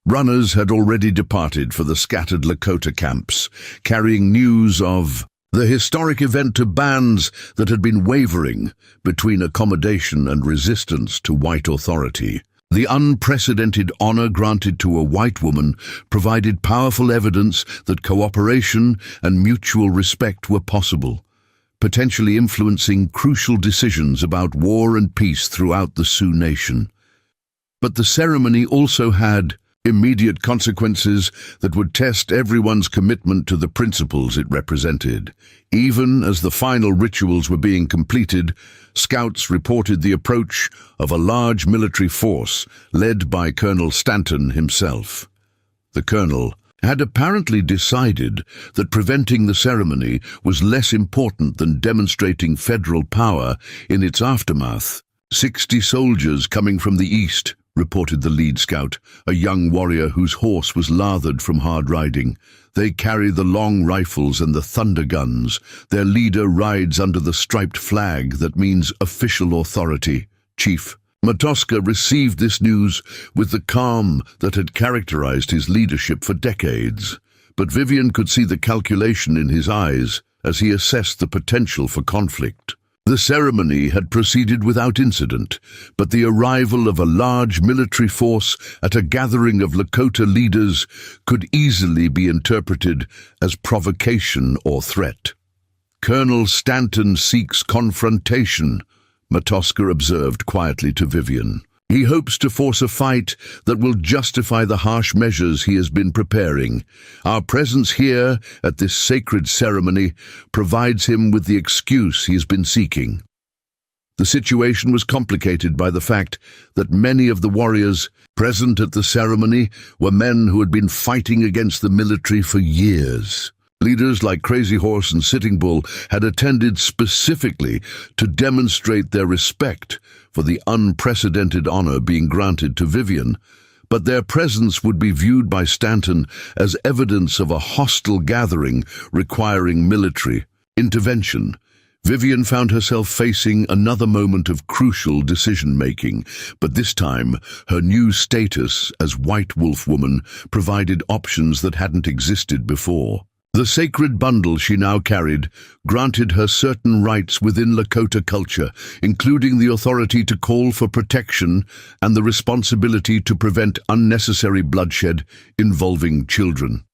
Runners had already departed for the scattered Lakota camps, carrying news of the historic event to bands that had been wavering between accommodation and resistance to white authority. The unprecedented honor granted to a white woman provided powerful evidence that cooperation and mutual respect were possible, potentially influencing crucial decisions about war and peace throughout the Sioux Nation. But the ceremony also had immediate consequences that would test everyone's commitment to the principles it represented. Even as the final rituals were being completed, scouts reported the approach of a large military force led by Colonel Stanton himself. The colonel had apparently decided that preventing the ceremony was less important than demonstrating federal power in its aftermath. 60 soldiers coming from the east, reported the lead scout, a young warrior whose horse was lathered from hard riding. They carry the long rifles and the thunder guns. Their leader rides under the striped flag that means official authority. Chief Matoska received this news with the calm that had characterized his leadership for decades. but Vivian could see the calculation in his eyes as he assessed the potential for conflict. The ceremony had proceeded without incident, but the arrival of a large military force at a gathering of Lakota leaders could easily be interpreted as provocation or threat. "Colonel Stanton seeks confrontation," Matoska observed quietly to Vivian. "He hopes to force a fight that will justify the harsh measures he has been preparing. Our presence here at this sacred ceremony provides him with the excuse he has been seeking." The situation was complicated by the fact that many of the warriors present at the ceremony were men who had been fighting against the military for years. Leaders like Crazy Horse and Sitting Bull had attended specifically to demonstrate their respect for the unprecedented honor being granted to Vivian, but their presence would be viewed by Stanton as evidence of a hostile gathering requiring military intervention. Vivian found herself facing another moment of crucial decision-making, but this time her new status as White Wolf Woman provided options that hadn't existed before. The sacred bundle she now carried granted her certain rights within Lakota culture, including the authority to call for protection and the responsibility to prevent unnecessary bloodshed involving children.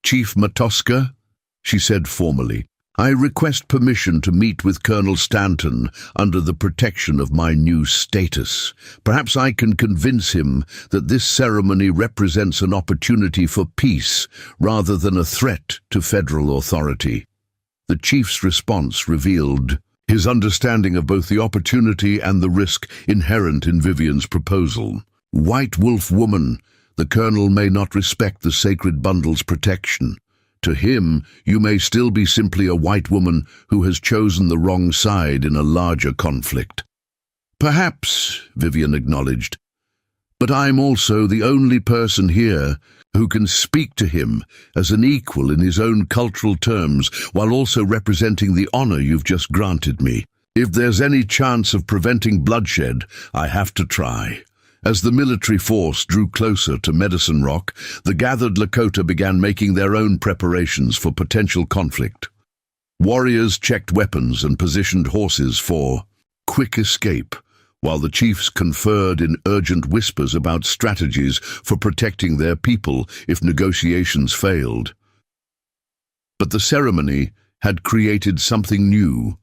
"Chief Matoska," she said formally, "I request permission to meet with Colonel Stanton under the protection of my new status. Perhaps I can convince him that this ceremony represents an opportunity for peace rather than a threat to federal authority." The chief's response revealed his understanding of both the opportunity and the risk inherent in Vivian's proposal. "White Wolf Woman, the colonel may not respect the sacred bundle's protection. To him, you may still be simply a white woman who has chosen the wrong side in a larger conflict." "Perhaps," Vivian acknowledged, "but I'm also the only person here who can speak to him as an equal in his own cultural terms while also representing the honor you've just granted me. If there's any chance of preventing bloodshed, I have to try." As the military force drew closer to Medicine Rock, the gathered Lakota began making their own preparations for potential conflict. Warriors checked weapons and positioned horses for quick escape, while the chiefs conferred in urgent whispers about strategies for protecting their people if negotiations failed. But the ceremony had created something new,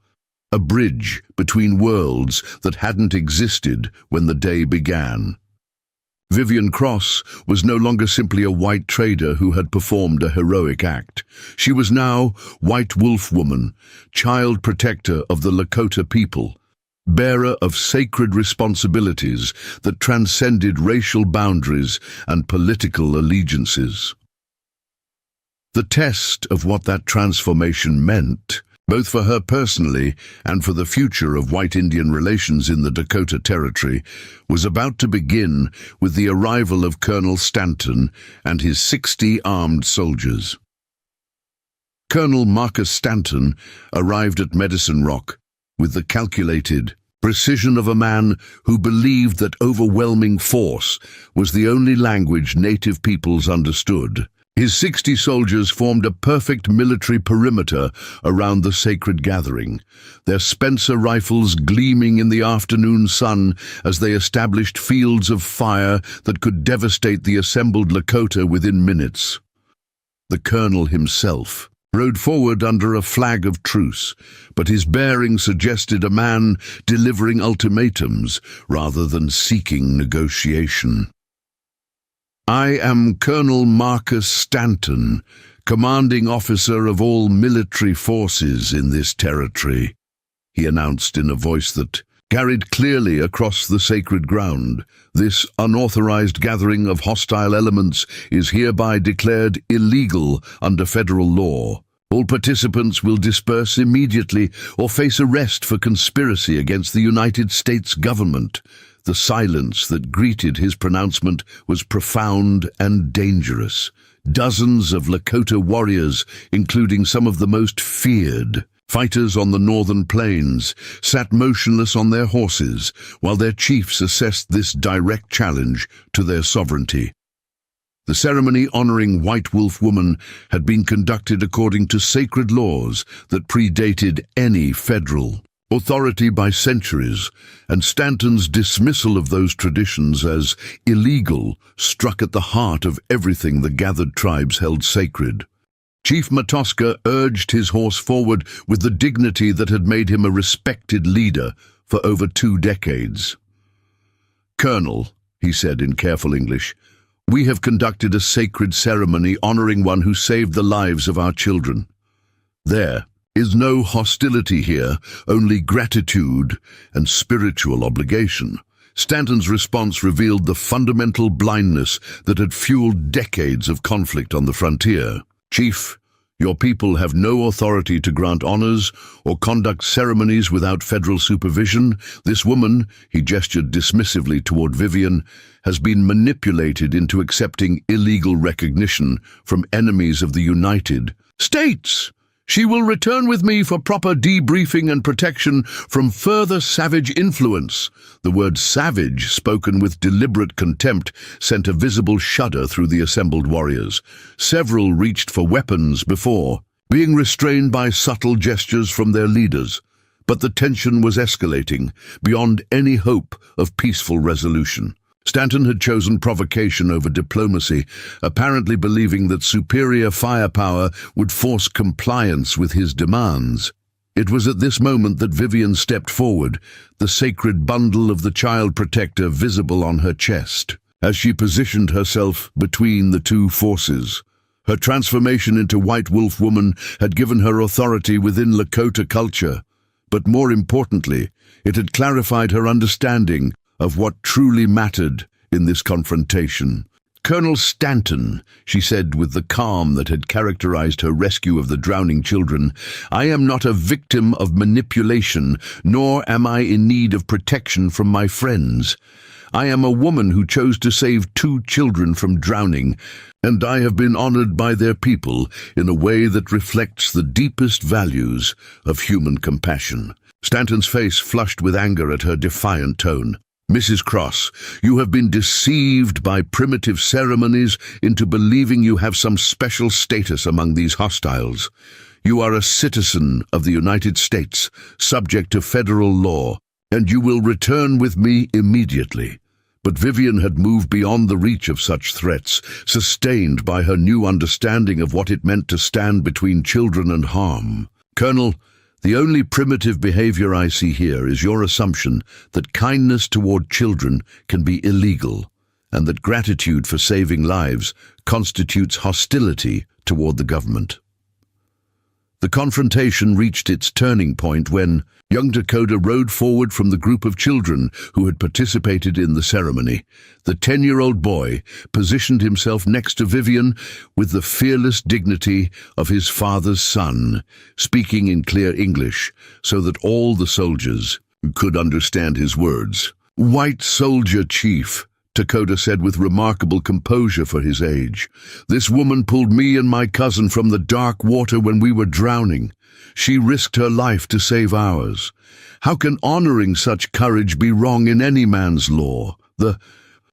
a bridge between worlds that hadn't existed when the day began. Vivian Cross was no longer simply a white trader who had performed a heroic act. She was now White Wolf Woman, child protector of the Lakota people, bearer of sacred responsibilities that transcended racial boundaries and political allegiances. The test of what that transformation meant, both for her personally and for the future of white Indian relations in the Dakota Territory, was about to begin with the arrival of Colonel Stanton and his 60 armed soldiers. Colonel Marcus Stanton arrived at Medicine Rock with the calculated precision of a man who believed that overwhelming force was the only language native peoples understood. His 60 soldiers formed a perfect military perimeter around the sacred gathering, their Spencer rifles gleaming in the afternoon sun as they established fields of fire that could devastate the assembled Lakota within minutes. The colonel himself rode forward under a flag of truce, but his bearing suggested a man delivering ultimatums rather than seeking negotiation. "I am Colonel Marcus Stanton, commanding officer of all military forces in this territory," he announced in a voice that carried clearly across the sacred ground. "This unauthorized gathering of hostile elements is hereby declared illegal under federal law. All participants will disperse immediately or face arrest for conspiracy against the United States government." The silence that greeted his pronouncement was profound and dangerous. Dozens of Lakota warriors, including some of the most feared fighters on the northern plains, sat motionless on their horses while their chiefs assessed this direct challenge to their sovereignty. The ceremony honoring White Wolf Woman had been conducted according to sacred laws that predated any federal authority by centuries, and Stanton's dismissal of those traditions as illegal struck at the heart of everything the gathered tribes held sacred. Chief Matoska urged his horse forward with the dignity that had made him a respected leader for over 2 decades. "Colonel," he said in careful English, "we have conducted a sacred ceremony honoring one who saved the lives of our children. There is no hostility here, only gratitude and spiritual obligation." Stanton's response revealed the fundamental blindness that had fueled decades of conflict on the frontier. "Chief, your people have no authority to grant honors or conduct ceremonies without federal supervision. This woman," he gestured dismissively toward Vivian, "has been manipulated into accepting illegal recognition from enemies of the United States. She will return with me for proper debriefing and protection from further savage influence." The word savage, spoken with deliberate contempt, sent a visible shudder through the assembled warriors. Several reached for weapons before, being restrained by subtle gestures from their leaders. But the tension was escalating, beyond any hope of peaceful resolution. Stanton had chosen provocation over diplomacy, apparently believing that superior firepower would force compliance with his demands. It was at this moment that Vivian stepped forward, the sacred bundle of the child protector visible on her chest. As she positioned herself between the two forces, her transformation into White Wolf Woman had given her authority within Lakota culture, but more importantly, it had clarified her understanding of what truly mattered in this confrontation. "Colonel Stanton," she said with the calm that had characterized her rescue of the drowning children, "I am not a victim of manipulation, nor am I in need of protection from my friends. I am a woman who chose to save 2 children from drowning, and I have been honored by their people in a way that reflects the deepest values of human compassion." Stanton's face flushed with anger at her defiant tone. "Mrs. Cross, you have been deceived by primitive ceremonies into believing you have some special status among these hostiles. You are a citizen of the United States, subject to federal law, and you will return with me immediately." But Vivian had moved beyond the reach of such threats, sustained by her new understanding of what it meant to stand between children and harm. "Colonel, the only primitive behavior I see here is your assumption that kindness toward children can be illegal, and that gratitude for saving lives constitutes hostility toward the government." The confrontation reached its turning point when young Dakota rode forward from the group of children who had participated in the ceremony. The 10-year-old boy positioned himself next to Vivian with the fearless dignity of his father's son, speaking in clear English so that all the soldiers could understand his words. "White soldier chief," Dakota said with remarkable composure for his age. "This woman pulled me and my cousin from the dark water when we were drowning. She risked her life to save ours. How can honoring such courage be wrong in any man's law?" The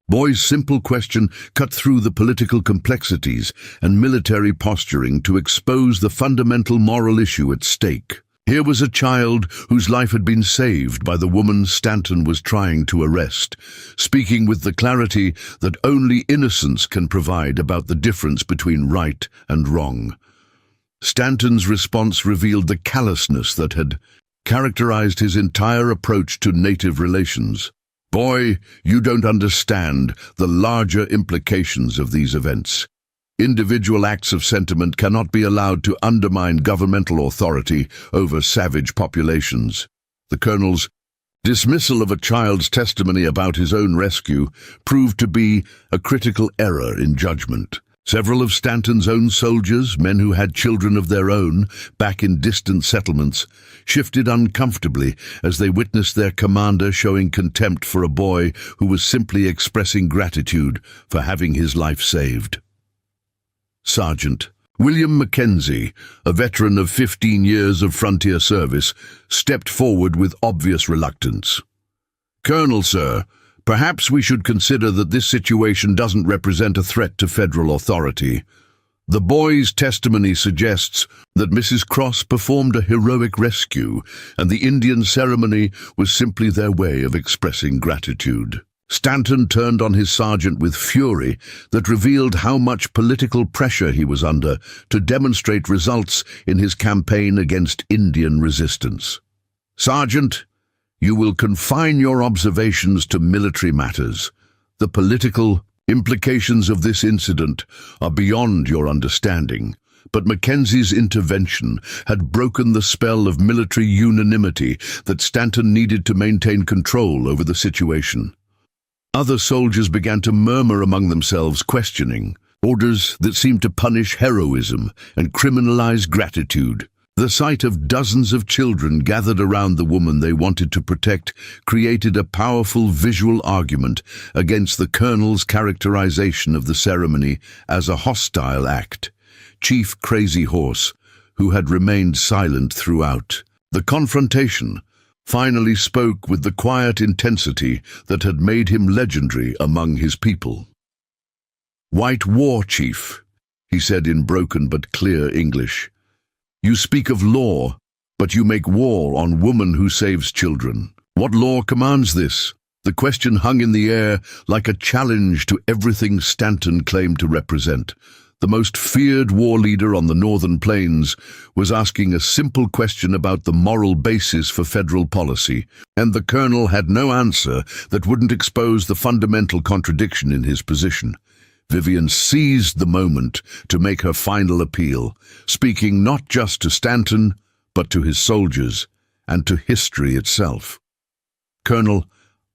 boy's simple question cut through the political complexities and military posturing to expose the fundamental moral issue at stake. Here was a child whose life had been saved by the woman Stanton was trying to arrest, speaking with the clarity that only innocence can provide about the difference between right and wrong. Stanton's response revealed the callousness that had characterized his entire approach to Native relations. "Boy, you don't understand the larger implications of these events. Individual acts of sentiment cannot be allowed to undermine governmental authority over savage populations." The colonel's dismissal of a child's testimony about his own rescue proved to be a critical error in judgment. Several of Stanton's own soldiers, men who had children of their own, back in distant settlements, shifted uncomfortably as they witnessed their commander showing contempt for a boy who was simply expressing gratitude for having his life saved. Sergeant William Mackenzie, a veteran of 15 years of frontier service, stepped forward with obvious reluctance. "Colonel, sir, Perhaps we should consider that this situation doesn't represent a threat to federal authority. The boy's testimony suggests that Mrs. Cross performed a heroic rescue, and the Indian ceremony was simply their way of expressing gratitude. Stanton turned on his sergeant with fury that revealed how much political pressure he was under to demonstrate results in his campaign against Indian resistance. "Sergeant, you will confine your observations to military matters. The political implications of this incident are beyond your understanding." But Mackenzie's intervention had broken the spell of military unanimity that Stanton needed to maintain control over the situation. Other soldiers began to murmur among themselves, questioning orders that seemed to punish heroism and criminalize gratitude. The sight of dozens of children gathered around the woman they wanted to protect created a powerful visual argument against the colonel's characterization of the ceremony as a hostile act. Chief Crazy Horse, who had remained silent throughout the confrontation, finally spoke with the quiet intensity that had made him legendary among his people. "White War Chief," he said in broken but clear English. "You speak of law, but you make war on woman who saves children. What law commands this?" The question hung in the air like a challenge to everything Stanton claimed to represent. The most feared war leader on the Northern Plains was asking a simple question about the moral basis for federal policy, and the colonel had no answer that wouldn't expose the fundamental contradiction in his position. Vivian seized the moment to make her final appeal, speaking not just to Stanton, but to his soldiers and to history itself. "Colonel,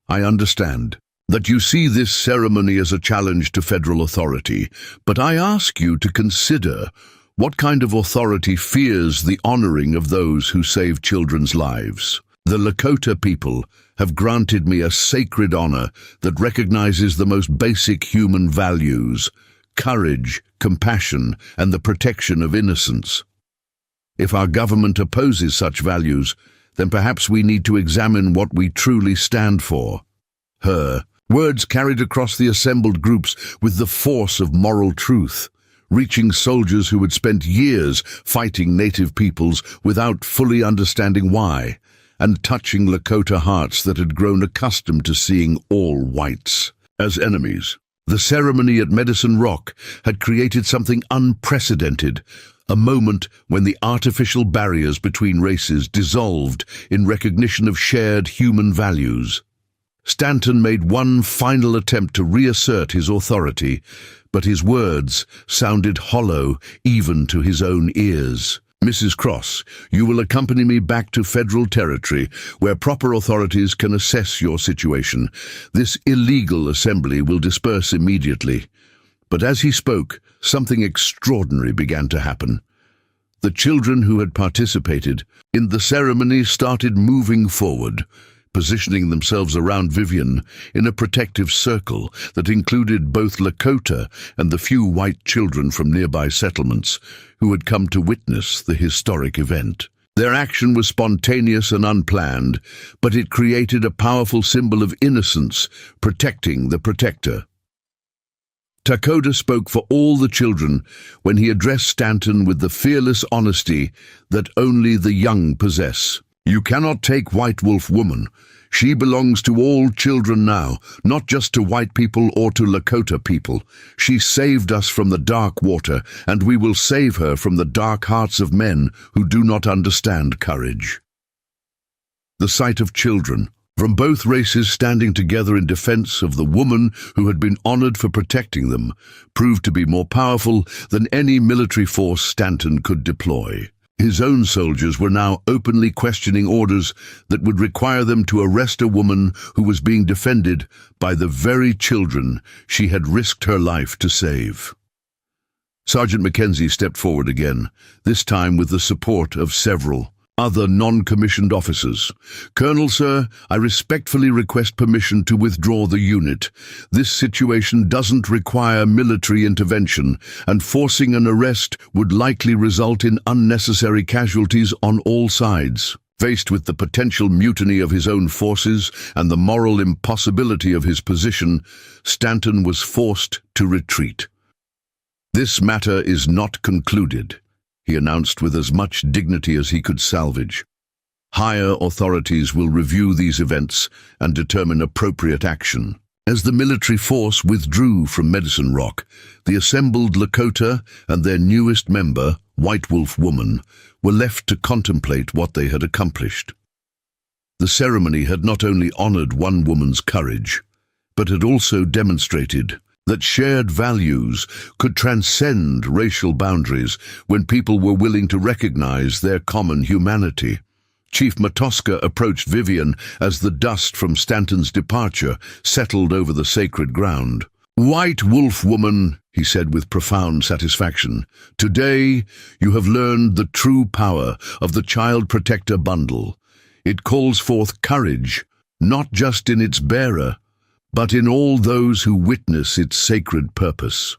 I understand that you see this ceremony as a challenge to federal authority, but I ask you to consider what kind of authority fears the honoring of those who save children's lives. The Lakota people have granted me a sacred honor that recognizes the most basic human values: courage, compassion, and the protection of innocence. If our government opposes such values, then perhaps we need to examine what we truly stand for." Her words carried across the assembled groups with the force of moral truth, reaching soldiers who had spent years fighting native peoples without fully understanding why, and touching Lakota hearts that had grown accustomed to seeing all whites as enemies. The ceremony at Medicine Rock had created something unprecedented, a moment when the artificial barriers between races dissolved in recognition of shared human values. Stanton made one final attempt to reassert his authority, but his words sounded hollow even to his own ears. "Mrs. Cross, you will accompany me back to federal territory where proper authorities can assess your situation. This illegal assembly will disperse immediately." But as he spoke, something extraordinary began to happen. The children who had participated in the ceremony started moving forward, positioning themselves around Vivian in a protective circle that included both Lakota and the few white children from nearby settlements who had come to witness the historic event. Their action was spontaneous and unplanned, but it created a powerful symbol of innocence, protecting the protector. Takoda spoke for all the children when he addressed Stanton with the fearless honesty that only the young possess. "You cannot take White Wolf Woman. She belongs to all children now, not just to white people or to Lakota people. She saved us from the dark water, and we will save her from the dark hearts of men who do not understand courage." The sight of children from both races standing together in defense of the woman who had been honored for protecting them proved to be more powerful than any military force Stanton could deploy. His own soldiers were now openly questioning orders that would require them to arrest a woman who was being defended by the very children she had risked her life to save. Sergeant Mackenzie stepped forward again, this time with the support of several other non-commissioned officers. "Colonel, sir, I respectfully request permission to withdraw the unit. This situation doesn't require military intervention, and forcing an arrest would likely result in unnecessary casualties on all sides." Faced with the potential mutiny of his own forces and the moral impossibility of his position, Stanton was forced to retreat. "This matter is not concluded," he announced with as much dignity as he could salvage. "Higher authorities will review these events and determine appropriate action." As the military force withdrew from Medicine Rock, the assembled Lakota and their newest member, White Wolf Woman, were left to contemplate what they had accomplished. The ceremony had not only honored one woman's courage, but had also demonstrated that shared values could transcend racial boundaries when people were willing to recognize their common humanity. Chief Matoska approached Vivian as the dust from Stanton's departure settled over the sacred ground. "White Wolf Woman," he said with profound satisfaction, "today you have learned the true power of the Child Protector Bundle. It calls forth courage, not just in its bearer, but in all those who witness its sacred purpose."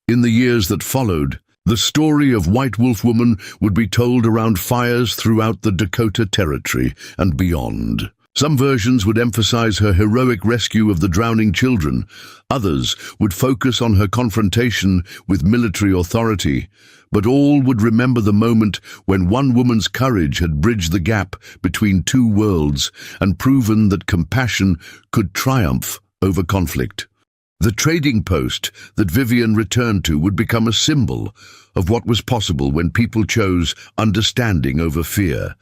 In the years that followed, the story of White Wolf Woman would be told around fires throughout the Dakota Territory and beyond. Some versions would emphasize her heroic rescue of the drowning children. Others would focus on her confrontation with military authority. But all would remember the moment when one woman's courage had bridged the gap between two worlds and proven that compassion could triumph over conflict. The trading post that Vivian returned to would become a symbol of what was possible when people chose understanding over fear,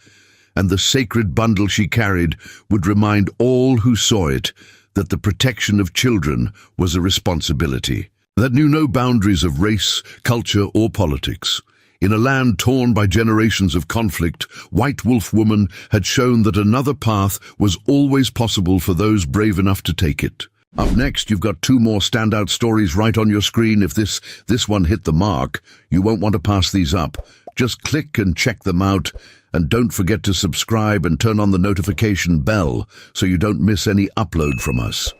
and the sacred bundle she carried would remind all who saw it that the protection of children was a responsibility that knew no boundaries of race, culture, or politics. In a land torn by generations of conflict, White Wolf Woman had shown that another path was always possible for those brave enough to take it. Up next, you've got two more standout stories right on your screen. If this one hit the mark, you won't want to pass these up. Just click and check them out, and don't forget to subscribe and turn on the notification bell so you don't miss any upload from us.